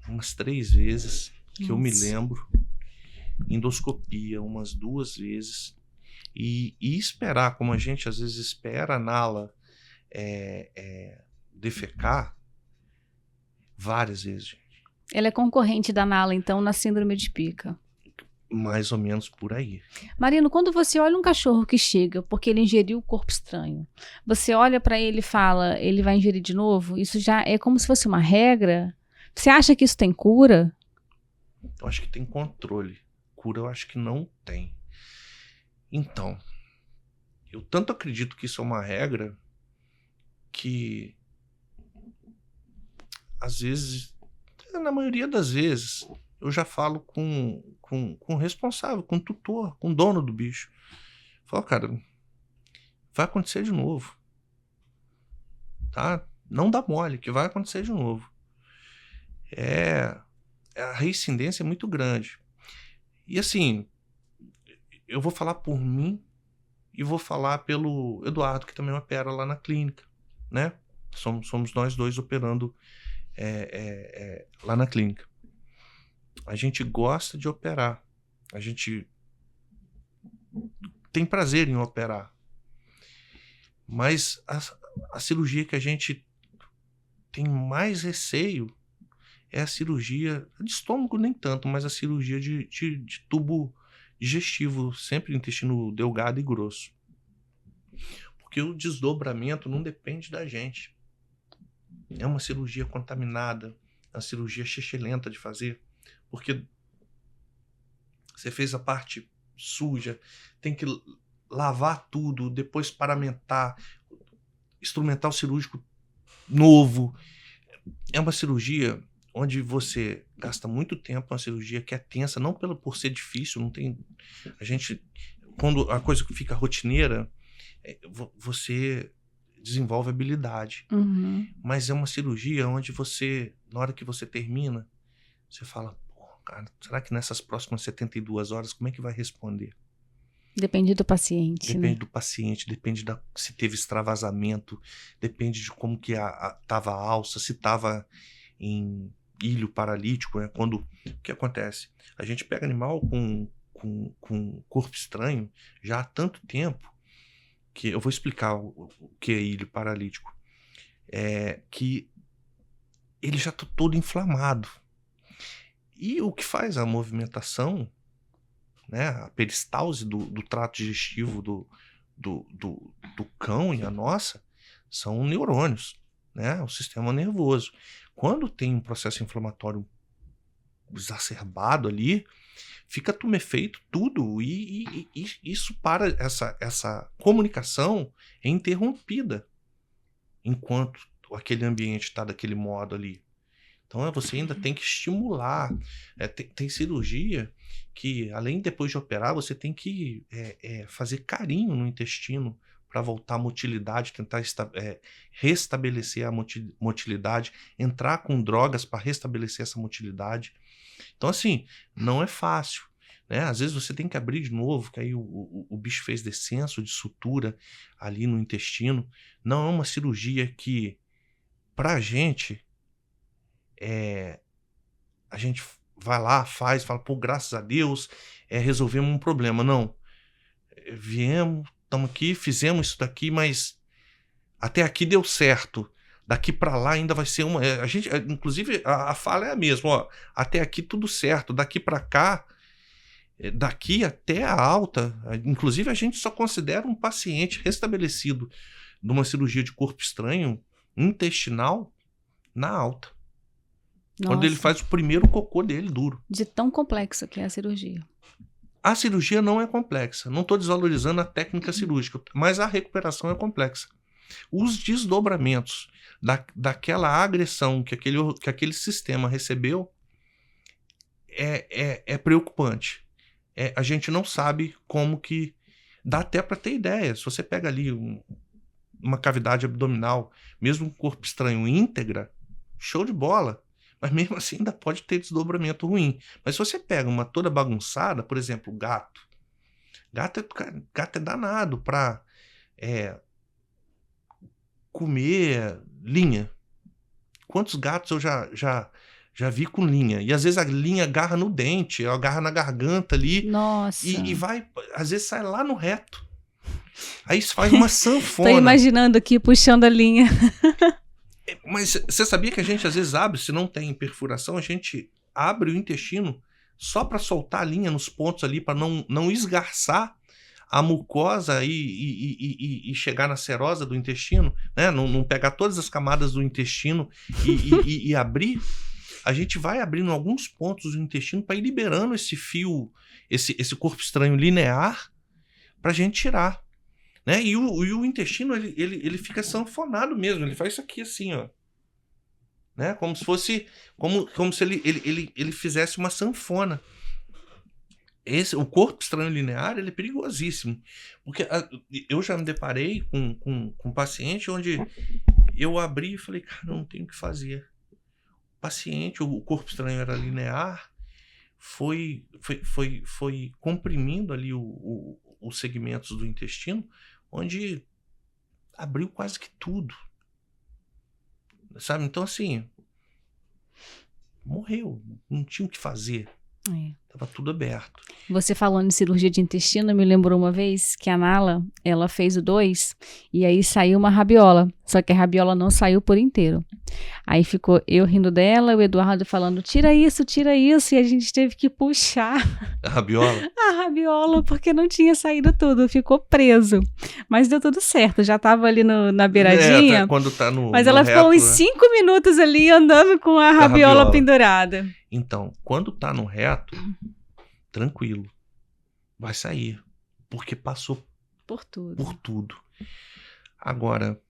umas 3 vezes, que Nossa. Eu me lembro, endoscopia umas 2 vezes, e esperar, como a gente às vezes espera a Nala defecar, várias vezes, gente. Ela é concorrente da Nala, então, na síndrome de Pica. Mais ou menos por aí. Marino, quando você olha um cachorro que chega porque ele ingeriu o corpo estranho, você olha pra ele e fala, ele vai ingerir de novo? Isso já é como se fosse uma regra? Você acha que isso tem cura? Eu acho que tem controle. Cura eu acho que não tem. Então, eu tanto acredito que isso é uma regra que às vezes, na maioria das vezes, eu já falo com o responsável, com o tutor, com o dono do bicho. Falo, cara, vai acontecer de novo. Tá? Não dá mole, que vai acontecer de novo. A reincidência é muito grande. E assim, eu vou falar por mim e vou falar pelo Eduardo, que também opera lá na clínica, né? Somos nós dois operando lá na clínica. A gente gosta de operar. A gente tem prazer em operar. Mas a cirurgia que a gente tem mais receio é a cirurgia de estômago, nem tanto, mas a cirurgia de tubo digestivo, sempre intestino delgado e grosso. Porque o desdobramento não depende da gente. É uma cirurgia contaminada. uma cirurgia lenta de fazer, porque você fez a parte suja, tem que lavar tudo, depois paramentar, instrumental cirúrgico novo. É uma cirurgia onde você gasta muito tempo, uma cirurgia que é tensa, não por ser difícil, não tem... A gente, quando a coisa fica rotineira, você desenvolve habilidade. Mas é uma cirurgia onde você, na hora que você termina, você fala, pô, cara, será que nessas próximas 72 horas, como é que vai responder? Depende do paciente, Depende né? do paciente, depende se teve extravasamento, depende de como que tava a alça, se tava em ilho paralítico, né? O que acontece? A gente pega animal com corpo estranho já há tanto tempo, que eu vou explicar o que é ilho paralítico, que ele já tá todo inflamado. E o que faz a movimentação, né, a peristalse do trato digestivo do cão e a nossa, são neurônios, né, o sistema nervoso. Quando tem um processo inflamatório exacerbado ali, fica tumefeito tudo, e isso para essa comunicação é interrompida enquanto aquele ambiente está daquele modo ali. Então você ainda tem que estimular. Tem cirurgia que, além depois de operar, você tem que fazer carinho no intestino para voltar à motilidade, tentar restabelecer a motilidade, entrar com drogas para restabelecer essa motilidade. Então, assim, não é fácil, né? Às vezes você tem que abrir de novo, que aí o bicho fez descenso de sutura ali no intestino. Não é uma cirurgia que, pra gente, a gente vai lá, faz, fala, pô, graças a Deus, resolvemos um problema. Não. Viemos, estamos aqui, fizemos isso daqui, mas até aqui deu certo. Daqui para lá ainda vai ser uma... inclusive, a fala é a mesma. Ó, até aqui tudo certo. Daqui para cá, daqui até a alta, inclusive a gente só considera um paciente restabelecido numa cirurgia de corpo estranho intestinal na alta. Nossa. Quando ele faz o primeiro cocô dele duro. De tão complexo que é a cirurgia. A cirurgia não é complexa. Não estou desvalorizando a técnica cirúrgica, mas a recuperação é complexa. Os desdobramentos daquela agressão que aquele sistema recebeu é preocupante. A gente não sabe como que... Dá até para ter ideia. Se você pega ali uma cavidade abdominal, mesmo um corpo estranho íntegra, show de bola. Mas mesmo assim ainda pode ter desdobramento ruim. Mas se você pega uma toda bagunçada, por exemplo, gato é danado para comer linha. Quantos gatos eu já vi com linha? E às vezes a linha agarra no dente, agarra na garganta ali. Nossa. E vai, às vezes sai lá no reto. Aí isso faz uma sanfona. Tô imaginando aqui puxando a linha. Mas você sabia que a gente às vezes abre, se não tem perfuração, a gente abre o intestino só para soltar a linha nos pontos ali, para não esgarçar a mucosa e chegar na serosa do intestino, né? Não pegar todas as camadas do intestino e abrir. A gente vai abrindo alguns pontos do intestino para ir liberando esse fio, esse corpo estranho linear, para a gente tirar. Né? E o intestino ele fica sanfonado mesmo, ele faz isso aqui assim, ó. Né? Como se fosse, como se ele fizesse uma sanfona. O corpo estranho linear ele é perigosíssimo, porque eu já me deparei com um paciente onde eu abri e falei, cara, não tenho o que fazer. O paciente, o corpo estranho era linear, foi comprimindo ali os segmentos do intestino, onde abriu quase que tudo. Sabe? Então, assim, morreu. Não tinha o que fazer. Tava tudo aberto. Você falando em cirurgia de intestino, me lembrou uma vez que a Nala, ela fez o 2 e aí saiu uma rabiola. Só que a rabiola não saiu por inteiro. Aí ficou eu rindo dela, o Eduardo falando, tira isso, e a gente teve que puxar A rabiola? a rabiola, porque não tinha saído tudo, ficou preso. Mas deu tudo certo, já tava ali na beiradinha. Quando tá no Mas no ela ficou reto, uns 5 minutos ali andando com a rabiola pendurada. Então, quando tá no reto, tranquilo, vai sair, porque passou por tudo. Agora,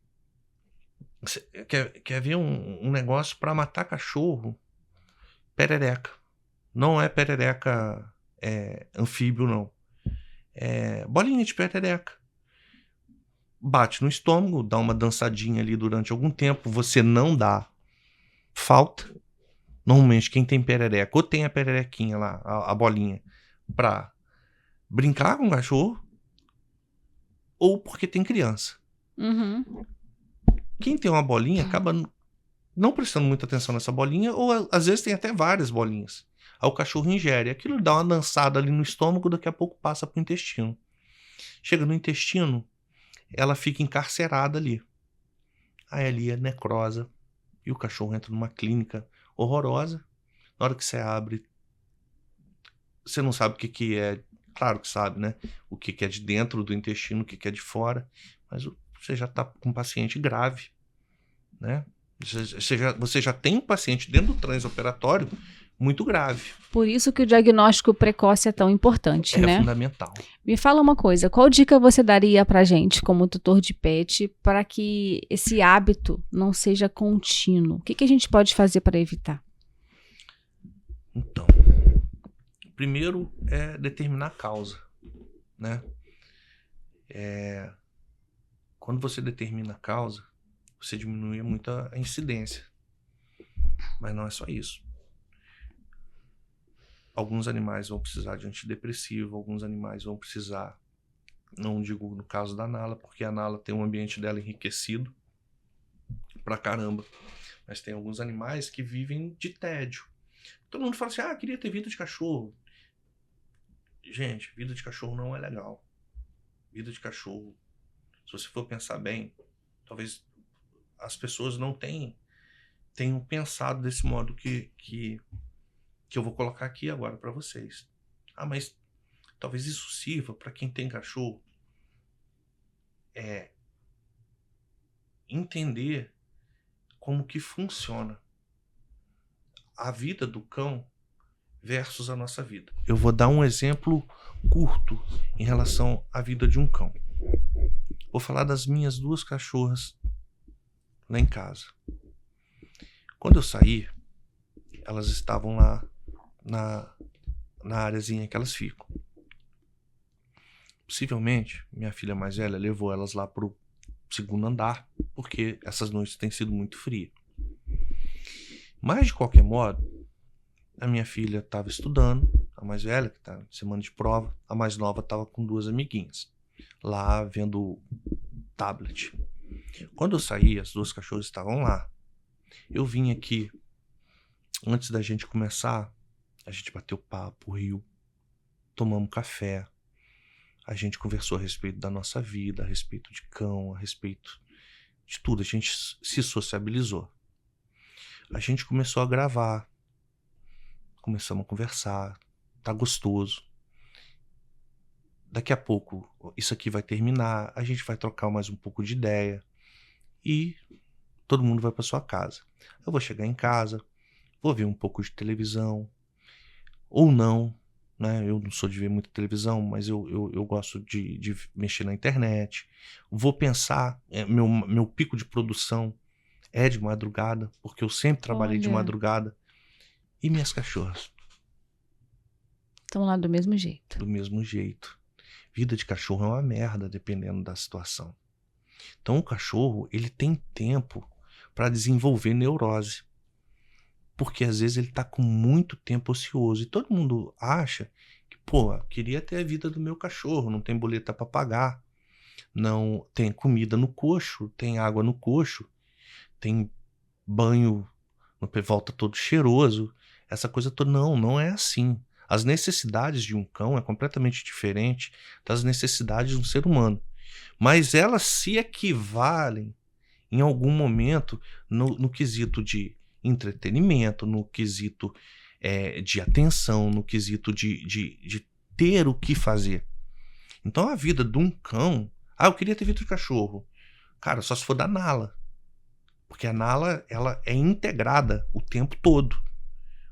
quer ver um negócio para matar cachorro? Perereca. Não é perereca anfíbio, não. É bolinha de perereca. Bate no estômago, dá uma dançadinha ali durante algum tempo, você não dá falta. Normalmente quem tem perereca, ou tem a pererequinha lá, a bolinha, pra brincar com o cachorro, ou porque tem criança. Uhum. Quem tem uma bolinha acaba não prestando muita atenção nessa bolinha, ou às vezes tem até várias bolinhas. Aí o cachorro ingere. Aquilo dá uma dançada ali no estômago, daqui a pouco passa pro intestino. Chega no intestino, ela fica encarcerada ali. Aí ali é necrosa. E o cachorro entra numa clínica horrorosa. Na hora que você abre, você não sabe o que é. Claro que sabe, né? O que é de dentro do intestino, o que é de fora. Mas você já está com um paciente grave, né? Você já tem um paciente dentro do transoperatório muito grave. Por isso que o diagnóstico precoce é tão importante, né? É fundamental. Me fala uma coisa, qual dica você daria pra gente, como tutor de pet, para que esse hábito não seja contínuo? O que a gente pode fazer para evitar? Então, primeiro é determinar a causa, né? Quando você determina a causa, você diminui muito a incidência. Mas não é só isso. Alguns animais vão precisar de antidepressivo, alguns animais vão precisar, não digo no caso da Nala, porque a Nala tem um ambiente dela enriquecido pra caramba. Mas tem alguns animais que vivem de tédio. Todo mundo fala assim, queria ter vida de cachorro. Gente, vida de cachorro não é legal. Vida de cachorro, se você for pensar bem, talvez as pessoas não tenham pensado desse modo que eu vou colocar aqui agora para vocês. Mas talvez isso sirva para quem tem cachorro. Entender como que funciona a vida do cão versus a nossa vida. Eu vou dar um exemplo curto em relação à vida de um cão. Vou falar das minhas 2 cachorras lá em casa. Quando eu saí, elas estavam lá na areazinha que elas ficam. Possivelmente, minha filha mais velha levou elas lá pro 2º andar, porque essas noites têm sido muito frias. Mas, de qualquer modo, a minha filha estava estudando, a mais velha, que está em semana de prova, a mais nova estava com 2 amiguinhas, lá vendo tablet. Quando eu saí, as 2 cachorras estavam lá. Eu vim aqui, antes da gente começar, a gente bateu papo, riu, tomamos café, a gente conversou a respeito da nossa vida, a respeito de cão, a respeito de tudo, a gente se sociabilizou. A gente começou a gravar, começamos a conversar, tá gostoso. Daqui a pouco isso aqui vai terminar, a gente vai trocar mais um pouco de ideia e todo mundo vai para sua casa. Eu vou chegar em casa, vou ver um pouco de televisão, ou não, né? Eu não sou de ver muita televisão, mas eu gosto de mexer na internet. Vou pensar, meu pico de produção é de madrugada, porque eu sempre trabalhei de madrugada. E minhas cachorras? Estão lá do mesmo jeito. Do mesmo jeito. Vida de cachorro é uma merda, dependendo da situação. Então o cachorro, ele tem tempo para desenvolver neurose. Porque às vezes ele tá com muito tempo ocioso. E todo mundo acha que, queria ter a vida do meu cachorro, não tem boleta para pagar, não tem comida no coxo, tem água no coxo, tem banho, volta todo cheiroso, essa coisa toda. Não é assim. As necessidades de um cão é completamente diferente das necessidades de um ser humano. Mas elas se equivalem em algum momento no quesito de entretenimento, no quesito de atenção, no quesito de ter o que fazer. Então a vida de um cão... eu queria ter vida de cachorro. Cara, só se for da Nala. Porque a Nala, ela é integrada o tempo todo.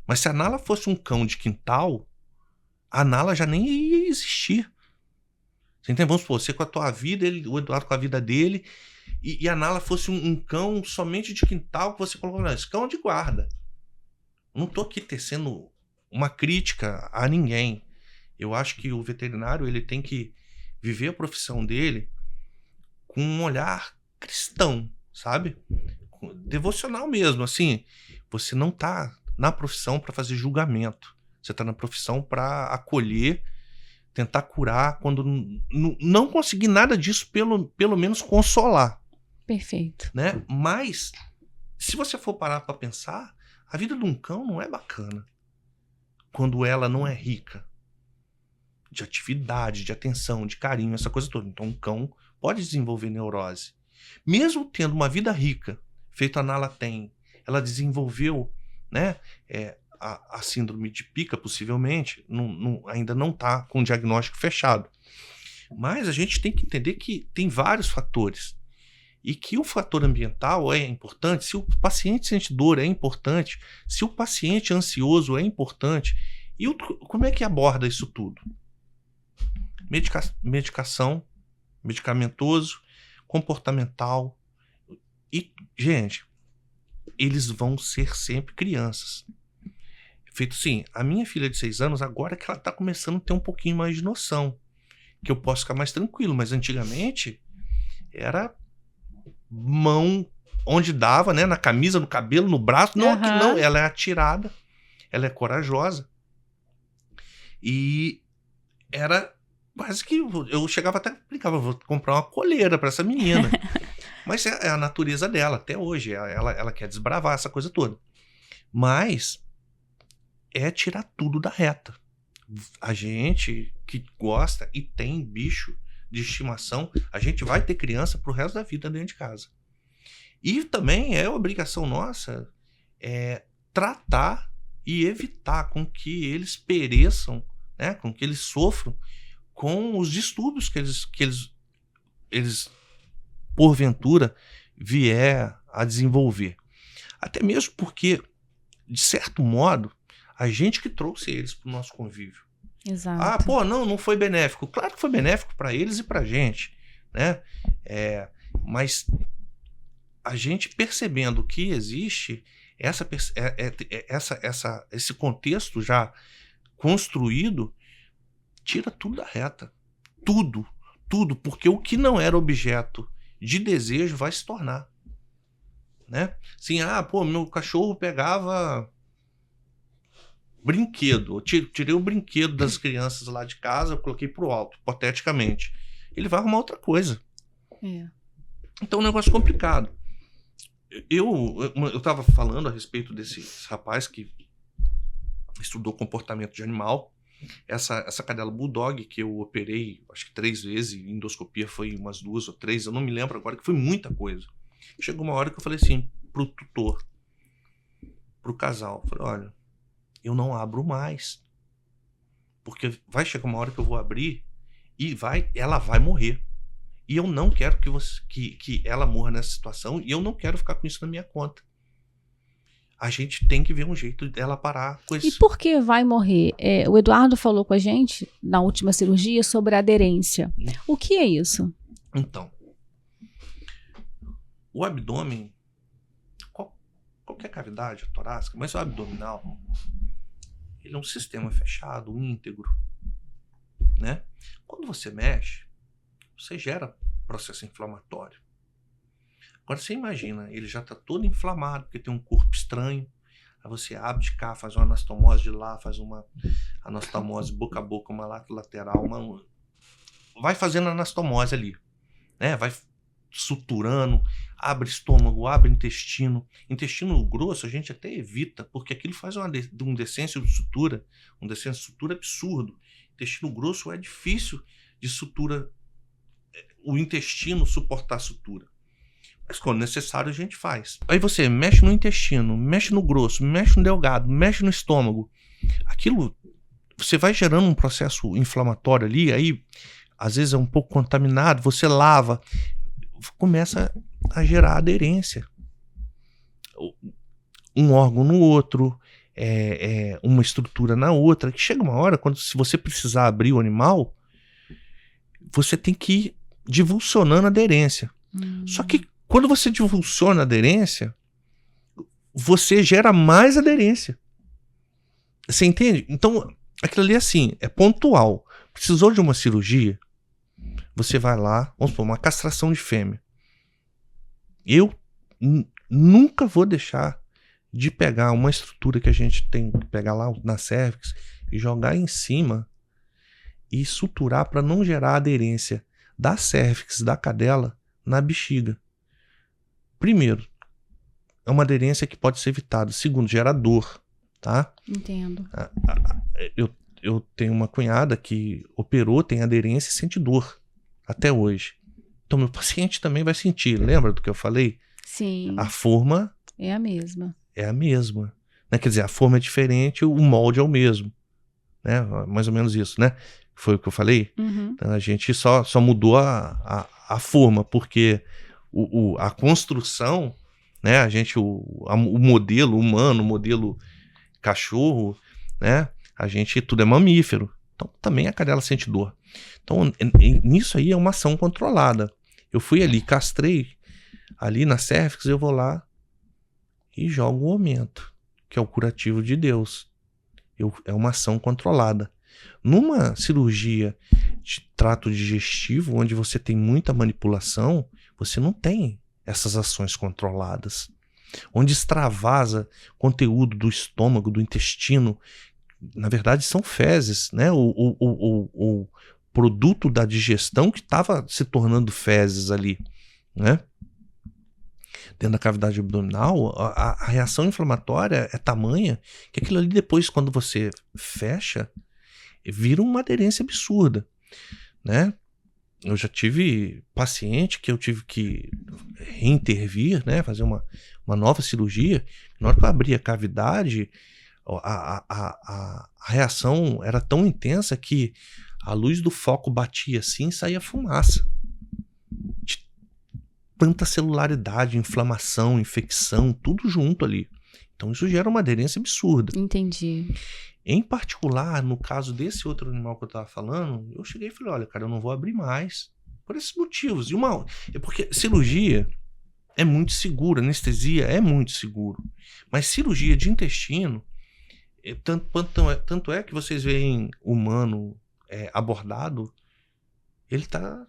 Mas se a Nala fosse um cão de quintal, a Nala já nem ia existir. Você entende? Vamos supor, você com a tua vida, o Eduardo com a vida dele, e a Nala fosse um cão somente de quintal, que você colocou, não, esse cão é de guarda. Eu não tô aqui tecendo uma crítica a ninguém. Eu acho que o veterinário, ele tem que viver a profissão dele com um olhar cristão, sabe? Devocional mesmo, assim. Você não tá na profissão para fazer julgamento. Você tá na profissão para acolher, tentar curar, quando não conseguir nada disso, pelo menos consolar. Perfeito. Né? Mas, se você for parar para pensar, a vida de um cão não é bacana quando ela não é rica de atividade, de atenção, de carinho, essa coisa toda. Então, um cão pode desenvolver neurose. Mesmo tendo uma vida rica, feito a Nala tem, ela desenvolveu, né, a síndrome de Pica, possivelmente, ainda não está com o diagnóstico fechado. Mas a gente tem que entender que tem vários fatores. E que o fator ambiental é importante, se o paciente sente dor é importante, se o paciente é ansioso é importante. E como é que aborda isso tudo? Medicação, medicamentoso, comportamental. E, gente, eles vão ser sempre crianças. Feito assim, a minha filha de 6 anos, agora que ela tá começando a ter um pouquinho mais de noção, que eu posso ficar mais tranquilo, mas antigamente era mão onde dava, né, na camisa, no cabelo, no braço, não, que não, ela é atirada, ela é corajosa. E era quase que eu chegava até brincava, vou comprar uma coleira para essa menina. Mas é a natureza dela até hoje, ela quer desbravar essa coisa toda. Mas é tirar tudo da reta. A gente que gosta e tem bicho de estimação, a gente vai ter criança pro resto da vida dentro de casa. E também é obrigação nossa tratar e evitar com que eles pereçam, né, com que eles sofram com os distúrbios que eles porventura vier a desenvolver. Até mesmo porque, de certo modo, a gente que trouxe eles para o nosso convívio. Exato. Não foi benéfico. Claro que foi benéfico para eles e para a gente, né? Mas a gente percebendo que existe esse contexto já construído, tira tudo da reta. Tudo, porque o que não era objeto de desejo vai se tornar, né? Assim, meu cachorro pegava brinquedo, eu tirei o brinquedo das crianças lá de casa, eu coloquei pro alto, hipoteticamente. Ele vai arrumar outra coisa. Então é um negócio complicado. Eu tava falando a respeito desse rapaz que estudou comportamento de animal. Essa cadela Bulldog que eu operei, acho que 3 vezes, endoscopia foi umas 2 ou 3, eu não me lembro agora, que foi muita coisa. Chegou uma hora que eu falei assim pro tutor, pro casal, eu falei, olha, eu não abro mais, porque vai chegar uma hora que eu vou abrir e ela vai morrer. E eu não quero que ela morra nessa situação, e eu não quero ficar com isso na minha conta. A gente tem que ver um jeito dela parar com isso. E por que vai morrer? O Eduardo falou com a gente, na última cirurgia, sobre a aderência. O que é isso? Então, o abdômen, qualquer cavidade torácica, mas o abdominal, ele é um sistema fechado, íntegro, né? Quando você mexe, você gera processo inflamatório. Agora você imagina, ele já está todo inflamado, porque tem um corpo estranho. Aí você abre de cá, faz uma anastomose de lá, faz uma anastomose boca a boca, uma lateral, vai fazendo anastomose ali, né? Vai suturando, abre estômago, abre intestino. Intestino grosso a gente até evita, porque aquilo faz um descenso de sutura, um descenso de sutura absurdo. Intestino grosso é difícil de sutura, o intestino suportar sutura. Mas quando necessário a gente faz. Aí você mexe no intestino, mexe no grosso, mexe no delgado, mexe no estômago. Aquilo, você vai gerando um processo inflamatório ali, aí às vezes é um pouco contaminado, você lava, começa a gerar aderência. Um órgão no outro, uma estrutura na outra, que chega uma hora, se você precisar abrir o animal, você tem que ir divulsionando a aderência. Só que quando você divulsiona a aderência, você gera mais aderência. Você entende? Então, aquilo ali assim, é pontual. Precisou de uma cirurgia, você vai lá, vamos supor, uma castração de fêmea. Eu nunca vou deixar de pegar uma estrutura que a gente tem que pegar lá na cérvix e jogar em cima e suturar para não gerar aderência da cérvix, da cadela, na bexiga. Primeiro, é uma aderência que pode ser evitada. Segundo, gera dor, tá? Entendo. Eu tenho uma cunhada que operou, tem aderência e sente dor até hoje. Então, meu paciente também vai sentir. Lembra do que eu falei? Sim. A forma é a mesma. É a mesma. Né? Quer dizer, a forma é diferente, o molde é o mesmo. Né? Mais ou menos isso, né? Foi o que eu falei? Uhum. Então, a gente só mudou a forma, porque a construção, né? O modelo humano, o modelo cachorro, né? Tudo é mamífero. Então, também a cadela sente dor. Então, nisso aí é uma ação controlada. Eu fui ali, castrei, ali na cérvix, eu vou lá e jogo o aumento, que é o curativo de Deus. É uma ação controlada. Numa cirurgia de trato digestivo, onde você tem muita manipulação, você não tem essas ações controladas. Onde extravasa conteúdo do estômago, do intestino, na verdade são fezes, né? O produto da digestão que estava se tornando fezes ali, né? Dentro da cavidade abdominal, a reação inflamatória é tamanha que aquilo ali depois, quando você fecha, vira uma aderência absurda, né? Eu já tive paciente que eu tive que reintervir, né? Fazer uma nova cirurgia. Na hora que eu abri a cavidade, a reação era tão intensa que a luz do foco batia assim e saía fumaça. De tanta celularidade, inflamação, infecção, tudo junto ali. Então isso gera uma aderência absurda. Entendi. Em particular, no caso desse outro animal que eu estava falando, eu cheguei e falei, olha, cara, eu não vou abrir mais. Por esses motivos. É porque cirurgia é muito segura, anestesia é muito seguro. Mas cirurgia de intestino, tanto é que vocês veem humano abordado, ele tá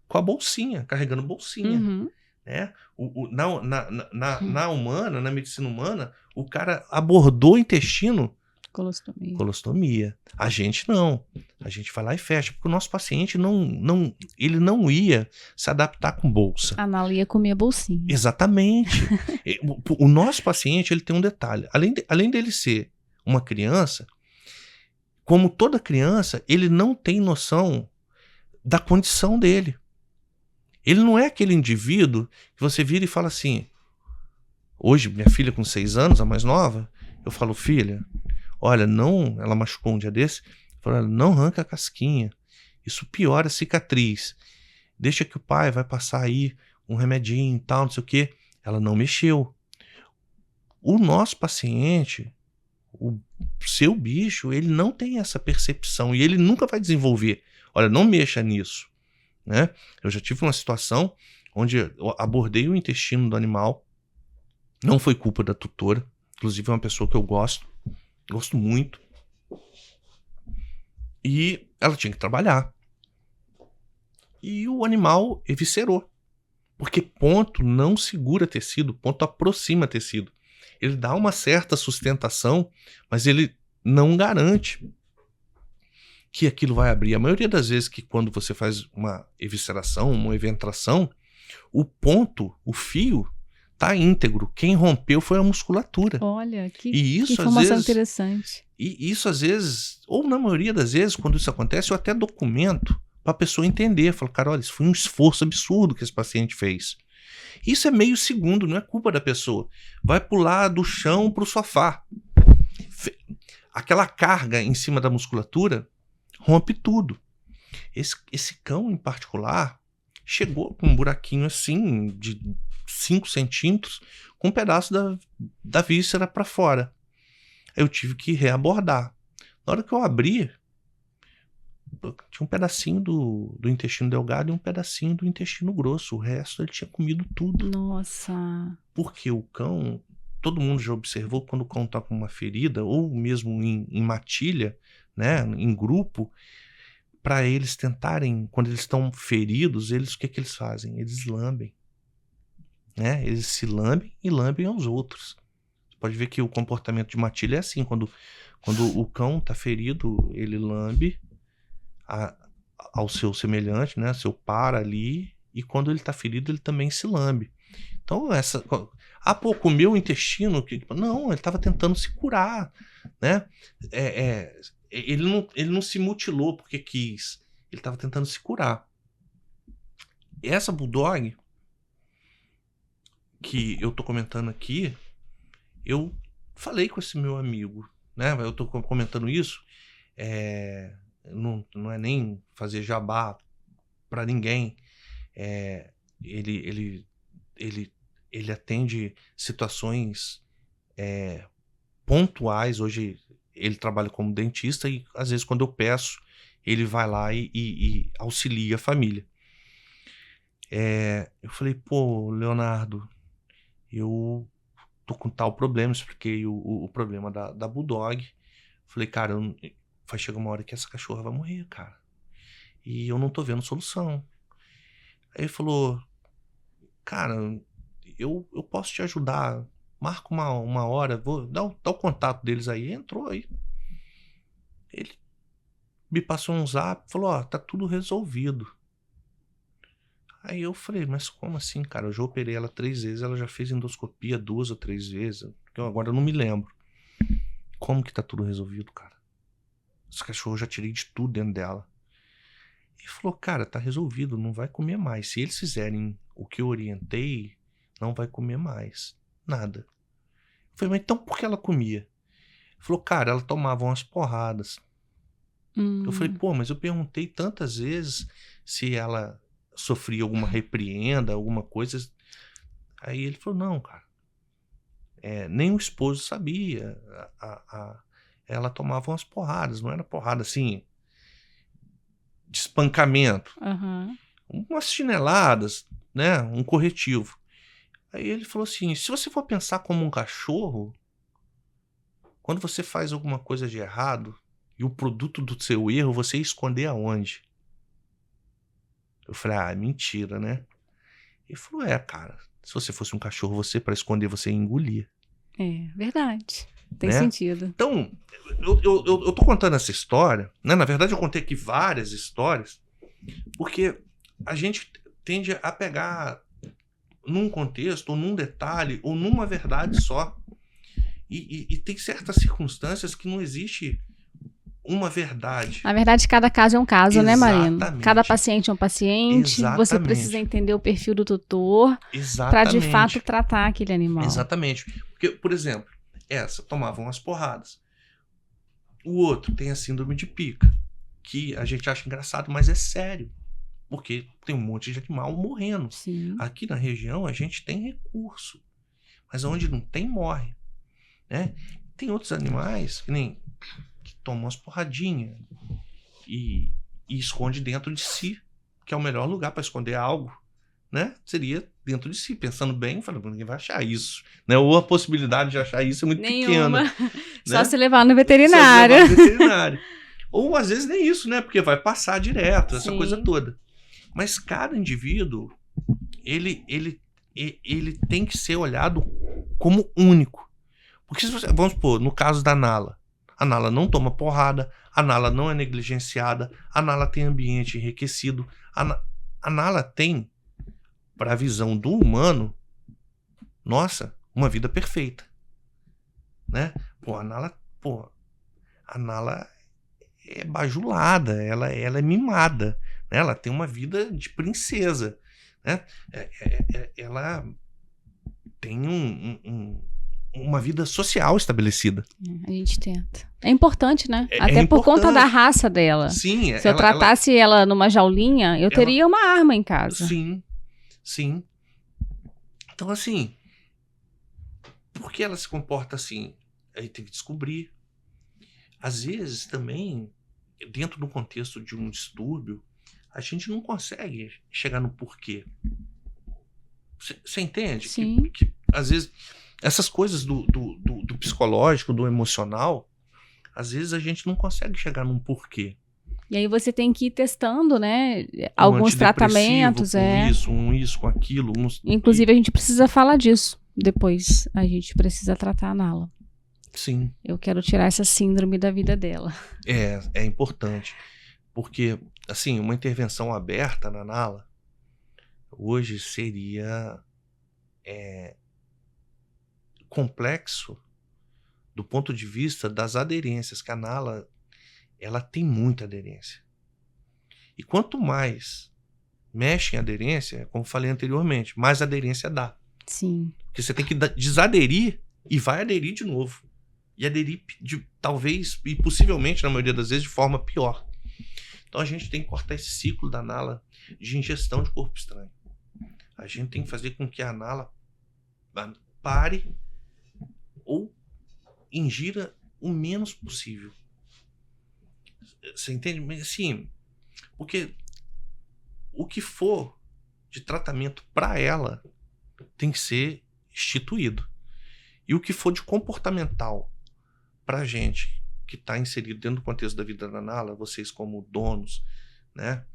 com a bolsinha, carregando bolsinha. Uhum. Né? Na humana, na medicina humana, o cara abordou o intestino. Colostomia. A gente não. A gente vai lá e fecha, porque o nosso paciente ele não ia se adaptar com bolsa. A Nala ia comer a bolsinha. Exatamente. O nosso paciente, ele tem um detalhe. Além dele ser uma criança, como toda criança, ele não tem noção da condição dele. Ele não é aquele indivíduo que você vira e fala assim, hoje, minha filha com 6 anos, a mais nova, eu falo, filha, olha, ela machucou um dia desse, eu falo, olha, não arranca a casquinha, isso piora a cicatriz, deixa que o pai vai passar aí um remedinho e tal, não sei o quê. Ela não mexeu. O nosso paciente, o seu bicho, ele não tem essa percepção e ele nunca vai desenvolver. Olha, não mexa nisso. Né? Eu já tive uma situação onde eu abordei o intestino do animal, não foi culpa da tutora, inclusive é uma pessoa que eu gosto muito, e ela tinha que trabalhar. E o animal eviscerou, porque ponto não segura tecido, ponto aproxima tecido. Ele dá uma certa sustentação, mas ele não garante que aquilo vai abrir. A maioria das vezes que quando você faz uma evisceração, uma eventração, O ponto, o fio, tá íntegro. Quem rompeu foi a musculatura. Olha, que às informação vezes, interessante. E isso às vezes, ou na maioria das vezes, quando isso acontece, eu até documento para a pessoa entender. Falo, cara, olha, isso foi um esforço absurdo que esse paciente fez. Isso é meio segundo, não é culpa da pessoa. Vai pular do chão pro sofá. Aquela carga em cima da musculatura rompe tudo. Esse cão em particular chegou com um buraquinho assim de 5 centímetros com um pedaço da víscera para fora. Eu tive que reabordar. Na hora que eu abri, tinha um pedacinho do intestino delgado e um pedacinho do intestino grosso. O resto ele tinha comido tudo. Nossa. Porque o cão, todo mundo já observou, quando o cão está com uma ferida, ou mesmo em matilha, né, em grupo, para eles tentarem, quando eles estão feridos, o que eles fazem? Eles lambem. Né? Eles se lambem e lambem aos outros. Você pode ver que o comportamento de matilha é assim. Quando o cão está ferido, ele lambe ao seu semelhante, né? Seu par ali, e quando ele está ferido, ele também se lambe. Então, comeu o intestino. Não, ele estava tentando se curar, né? Ele não se mutilou porque quis. Ele estava tentando se curar. Essa Bulldog que eu tô comentando aqui, eu falei com esse meu amigo, né? Eu tô comentando isso, não é nem fazer jabá para ninguém. Ele atende situações pontuais. Hoje ele trabalha como dentista e às vezes quando eu peço, ele vai lá e auxilia a família. Eu falei, pô, Leonardo, eu tô com tal problema, expliquei o problema da Bulldog. Falei, cara, vai chegar uma hora que essa cachorra vai morrer, cara. E eu não tô vendo solução. Aí ele falou, cara, eu posso te ajudar. Marca uma hora, vou dar o contato deles aí. Entrou aí. Ele me passou um zap, falou, ó, tá tudo resolvido. Aí eu falei, mas como assim, cara? Eu já operei ela 3 vezes, ela já fez endoscopia 2 ou 3 vezes. Agora eu não me lembro. Como que tá tudo resolvido, cara? Esse cachorro eu já tirei de tudo dentro dela. Ele falou, cara, tá resolvido, não vai comer mais. Se eles fizerem o que eu orientei, não vai comer mais. Nada. Eu falei, mas então por que ela comia? Ele falou, cara, ela tomava umas porradas. Eu falei, pô, mas eu perguntei tantas vezes se ela sofria alguma repreenda, alguma coisa. Aí ele falou, não, cara. Nem o esposo sabia. Ela tomava umas porradas, não era porrada assim, de espancamento. Uhum. Umas chineladas, né? Um corretivo. Aí ele falou assim, se você for pensar como um cachorro, quando você faz alguma coisa de errado e o produto do seu erro, você ia esconder aonde? Eu falei, mentira, né? Ele falou, cara, se você fosse um cachorro, para esconder, você ia engolir. É, verdade. Tem né? sentido. Então, eu tô contando essa história, né? Na verdade, eu contei aqui várias histórias, porque a gente tende a pegar num contexto, ou num detalhe, ou numa verdade só. E tem certas circunstâncias que não existe uma verdade. Na verdade, cada caso é um caso, né, Marino? Exatamente. Cada paciente é um paciente. Exatamente. Você precisa entender o perfil do tutor para, de fato, tratar aquele animal. Exatamente. Porque, por exemplo, essa tomava umas porradas. O outro tem a síndrome de pica, que a gente acha engraçado, mas é sério. Porque tem um monte de animal morrendo. Sim. Aqui na região a gente tem recurso, mas onde não tem, morre. Né? Tem outros animais que tomam umas porradinhas e esconde dentro de si, que é o melhor lugar para esconder algo, né? Seria dentro de si, pensando bem, falando, ninguém vai achar isso, né? Ou a possibilidade de achar isso é muito pequena. Só né? se levar no veterinário. Só se levar no veterinário. Ou às vezes nem isso, né? Porque vai passar direto, essa Sim. coisa toda. Mas cada indivíduo, ele tem que ser olhado como único. Porque se você, vamos supor, no caso da Nala, a Nala não toma porrada, a Nala não é negligenciada, a Nala tem ambiente enriquecido, a Nala tem para a visão do humano, nossa, uma vida perfeita, né? A Nala é bajulada, ela é mimada, né? Ela tem uma vida de princesa, né? Ela tem uma vida social estabelecida. A gente tenta. É importante, né? É Até por importante. conta da raça dela. Sim. Se eu tratasse ela numa jaulinha, eu teria uma arma em casa. Sim. Então, assim, por que ela se comporta assim? Aí tem que descobrir. Às vezes, também, dentro do contexto de um distúrbio, a gente não consegue chegar no porquê. Você entende? Sim. Que, às vezes, essas coisas do psicológico, do emocional, às vezes a gente não consegue chegar num porquê. E aí você tem que ir testando, né? Alguns tratamentos. Com isso, com aquilo. Inclusive, a gente precisa falar disso depois. A gente precisa tratar a Nala. Sim. Eu quero tirar essa síndrome da vida dela. É importante. Porque, assim, uma intervenção aberta na Nala hoje seria complexo do ponto de vista das aderências, que a Nala, ela tem muita aderência. E quanto mais mexe em aderência, como falei anteriormente, mais aderência dá. Sim. Porque você tem que desaderir e vai aderir de novo. E aderir, talvez, e possivelmente, na maioria das vezes, de forma pior. Então a gente tem que cortar esse ciclo da Nala de ingestão de corpo estranho. A gente tem que fazer com que a Nala pare ou ingira o menos possível. Você entende? Mas assim, porque o que for de tratamento para ela tem que ser instituído. E o que for de comportamental para a gente que está inserido dentro do contexto da vida da Nala, vocês como donos, né?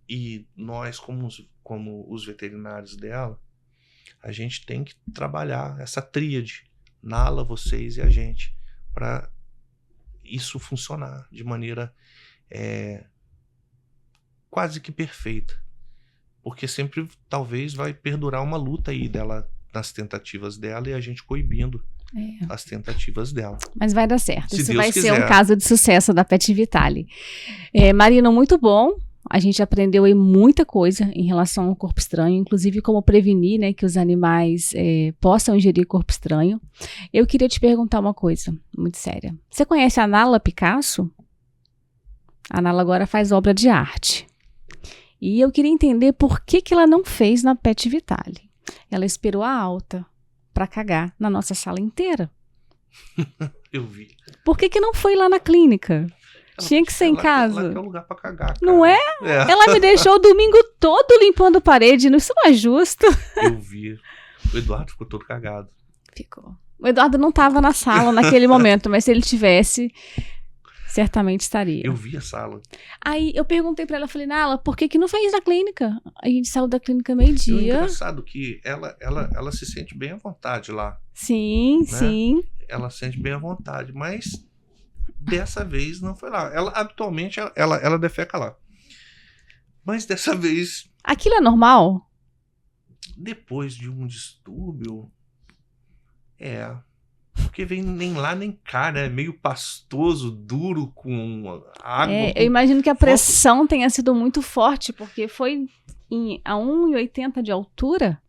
E nós como os veterinários dela, a gente tem que trabalhar essa tríade, Nala, vocês e a gente, para isso funcionar de maneira quase que perfeita. Porque sempre, talvez, vai perdurar uma luta aí dela, nas tentativas dela, e a gente coibindo as tentativas dela. Mas vai dar certo. Se Isso Deus vai quiser. ser um caso de sucesso da Pet Vitale. Marino, muito bom. A gente aprendeu aí muita coisa em relação ao corpo estranho, inclusive como prevenir, né, que os animais possam ingerir corpo estranho. Eu queria te perguntar uma coisa muito séria. Você conhece a Nala Picasso? A Nala agora faz obra de arte. E eu queria entender por que ela não fez na Pet Vitale. Ela esperou a alta para cagar na nossa sala inteira. Eu vi. Por que não foi lá na clínica? Tinha que ser em casa. Ela quer um lugar pra cagar, cara. Não é? Ela me deixou o domingo todo limpando parede. Isso não é justo. Eu vi. O Eduardo ficou todo cagado. Ficou. O Eduardo não estava na sala naquele momento, mas se ele tivesse, certamente estaria. Eu vi a sala. Aí eu perguntei pra ela, falei, Nala, por que não fez na clínica? A gente saiu da clínica É meio-dia. engraçado que ela se sente bem à vontade lá. Sim, né? sim. Ela se sente bem à vontade, mas dessa vez não foi lá. Ela habitualmente ela defeca lá. Mas dessa vez, Aquilo é normal? depois de um distúrbio, porque vem nem lá nem cá, né? Meio pastoso, duro, com água. Eu imagino que a pressão tenha sido muito forte, porque foi a 1,80 de altura.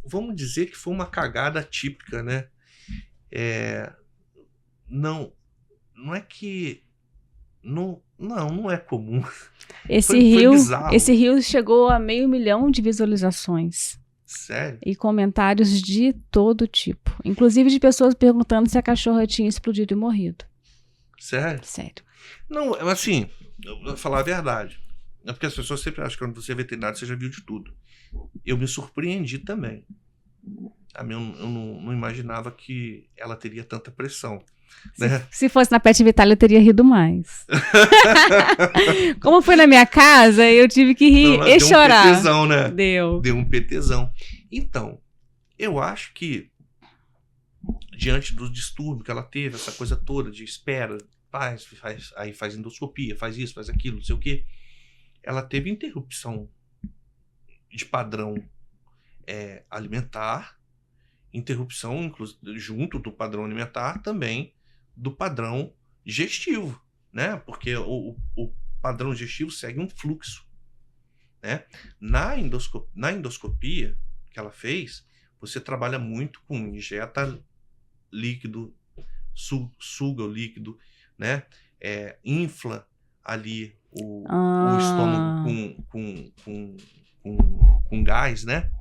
Vamos dizer que foi uma cagada típica, né? Não é que... Não é comum. Esse rio chegou a 500 mil de visualizações. Sério? E comentários de todo tipo. Inclusive de pessoas perguntando se a cachorra tinha explodido e morrido. Sério? Sério. Não, assim, eu vou falar a verdade. É porque as pessoas sempre acham que quando você é veterinário, você já viu de tudo. Eu me surpreendi também. Eu não imaginava que ela teria tanta pressão. Né? Se fosse na Pet Vitale, eu teria rido mais. Como foi na minha casa, eu tive que rir e chorar. Deu um PTzão, né? Deu um PTzão. Então, eu acho que, diante do distúrbio que ela teve, essa coisa toda de espera, aí faz endoscopia, faz isso, faz aquilo, não sei o quê. ela teve interrupção de padrão alimentar, interrupção, junto do padrão alimentar, também do padrão digestivo, né? Porque o padrão digestivo segue um fluxo, né? Na endoscopia que ela fez, você trabalha muito com injeta líquido, suga o líquido, né? Infla ali o estômago com gás, né?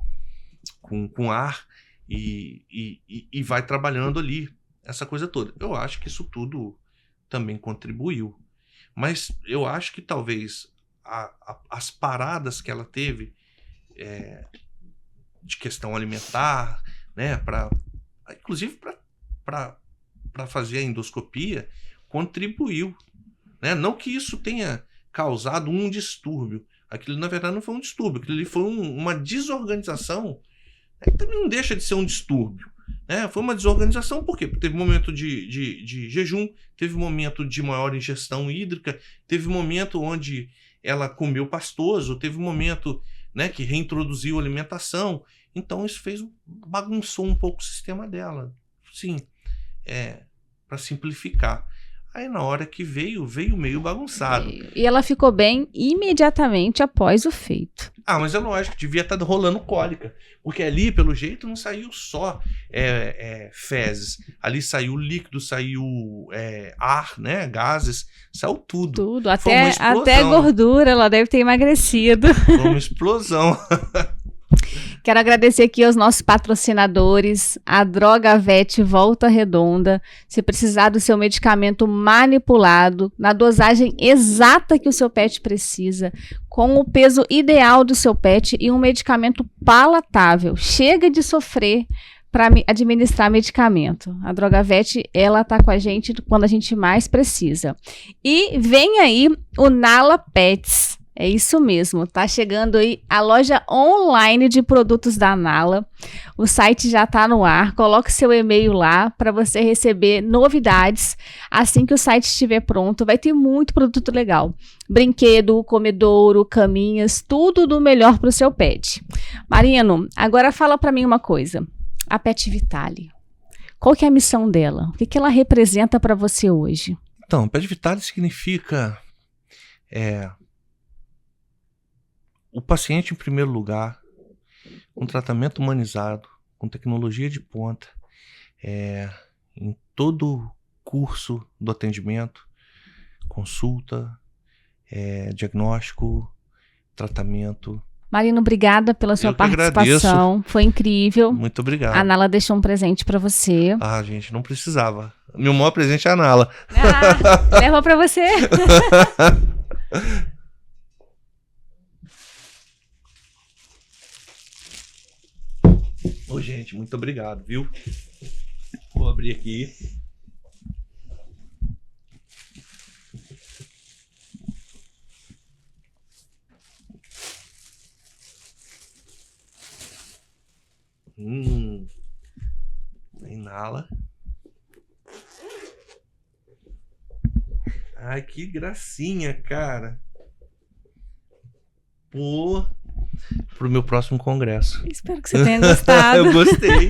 Com ar e vai trabalhando ali essa coisa toda. Eu acho que isso tudo também contribuiu. Mas eu acho que talvez as paradas que ela teve de questão alimentar, né? Inclusive para fazer a endoscopia, contribuiu, né? Não que isso tenha causado um distúrbio. Aquilo, na verdade, não foi um distúrbio. Aquilo ali foi uma desorganização, que também não deixa de ser um distúrbio, né? Foi uma desorganização, por quê? Porque teve momento de jejum, teve momento de maior ingestão hídrica, teve momento onde ela comeu pastoso, teve momento, né, que reintroduziu a alimentação. Então, isso bagunçou um pouco o sistema dela. Sim, para simplificar. Aí, na hora que veio meio bagunçado. E ela ficou bem imediatamente após o feito. Mas é lógico, devia estar rolando cólica. Porque ali, pelo jeito, não saiu só fezes. Ali saiu líquido, saiu ar, né? Gases, saiu tudo. Tudo, até gordura, ela deve ter emagrecido. Foi uma explosão. Quero agradecer aqui aos nossos patrocinadores, a Drogavet Volta Redonda. Se precisar do seu medicamento manipulado, na dosagem exata que o seu pet precisa, com o peso ideal do seu pet e um medicamento palatável. Chega de sofrer para administrar medicamento. A Drogavet, ela tá com a gente quando a gente mais precisa. E vem aí o Nala Pets. É isso mesmo, tá chegando aí a loja online de produtos da Nala. O site já tá no ar, coloque seu e-mail lá para você receber novidades. Assim que o site estiver pronto, vai ter muito produto legal. Brinquedo, comedouro, caminhas, tudo do melhor para o seu pet. Marino, agora fala para mim uma coisa. A Pet Vitale, qual que é a missão dela? O que ela representa para você hoje? Então, Pet Vitale significa... o paciente em primeiro lugar, com tratamento humanizado, com tecnologia de ponta, em todo o curso do atendimento, consulta, diagnóstico, tratamento. Marino, obrigada pela sua participação. Agradeço. Foi incrível. Muito obrigado. A Nala deixou um presente para você. Gente, não precisava. Meu maior presente é a Nala. Leva para você. Gente, muito obrigado, viu? Vou abrir aqui. Inala. Ai, que gracinha, cara. Pro meu próximo congresso. Espero que você tenha gostado. Eu gostei.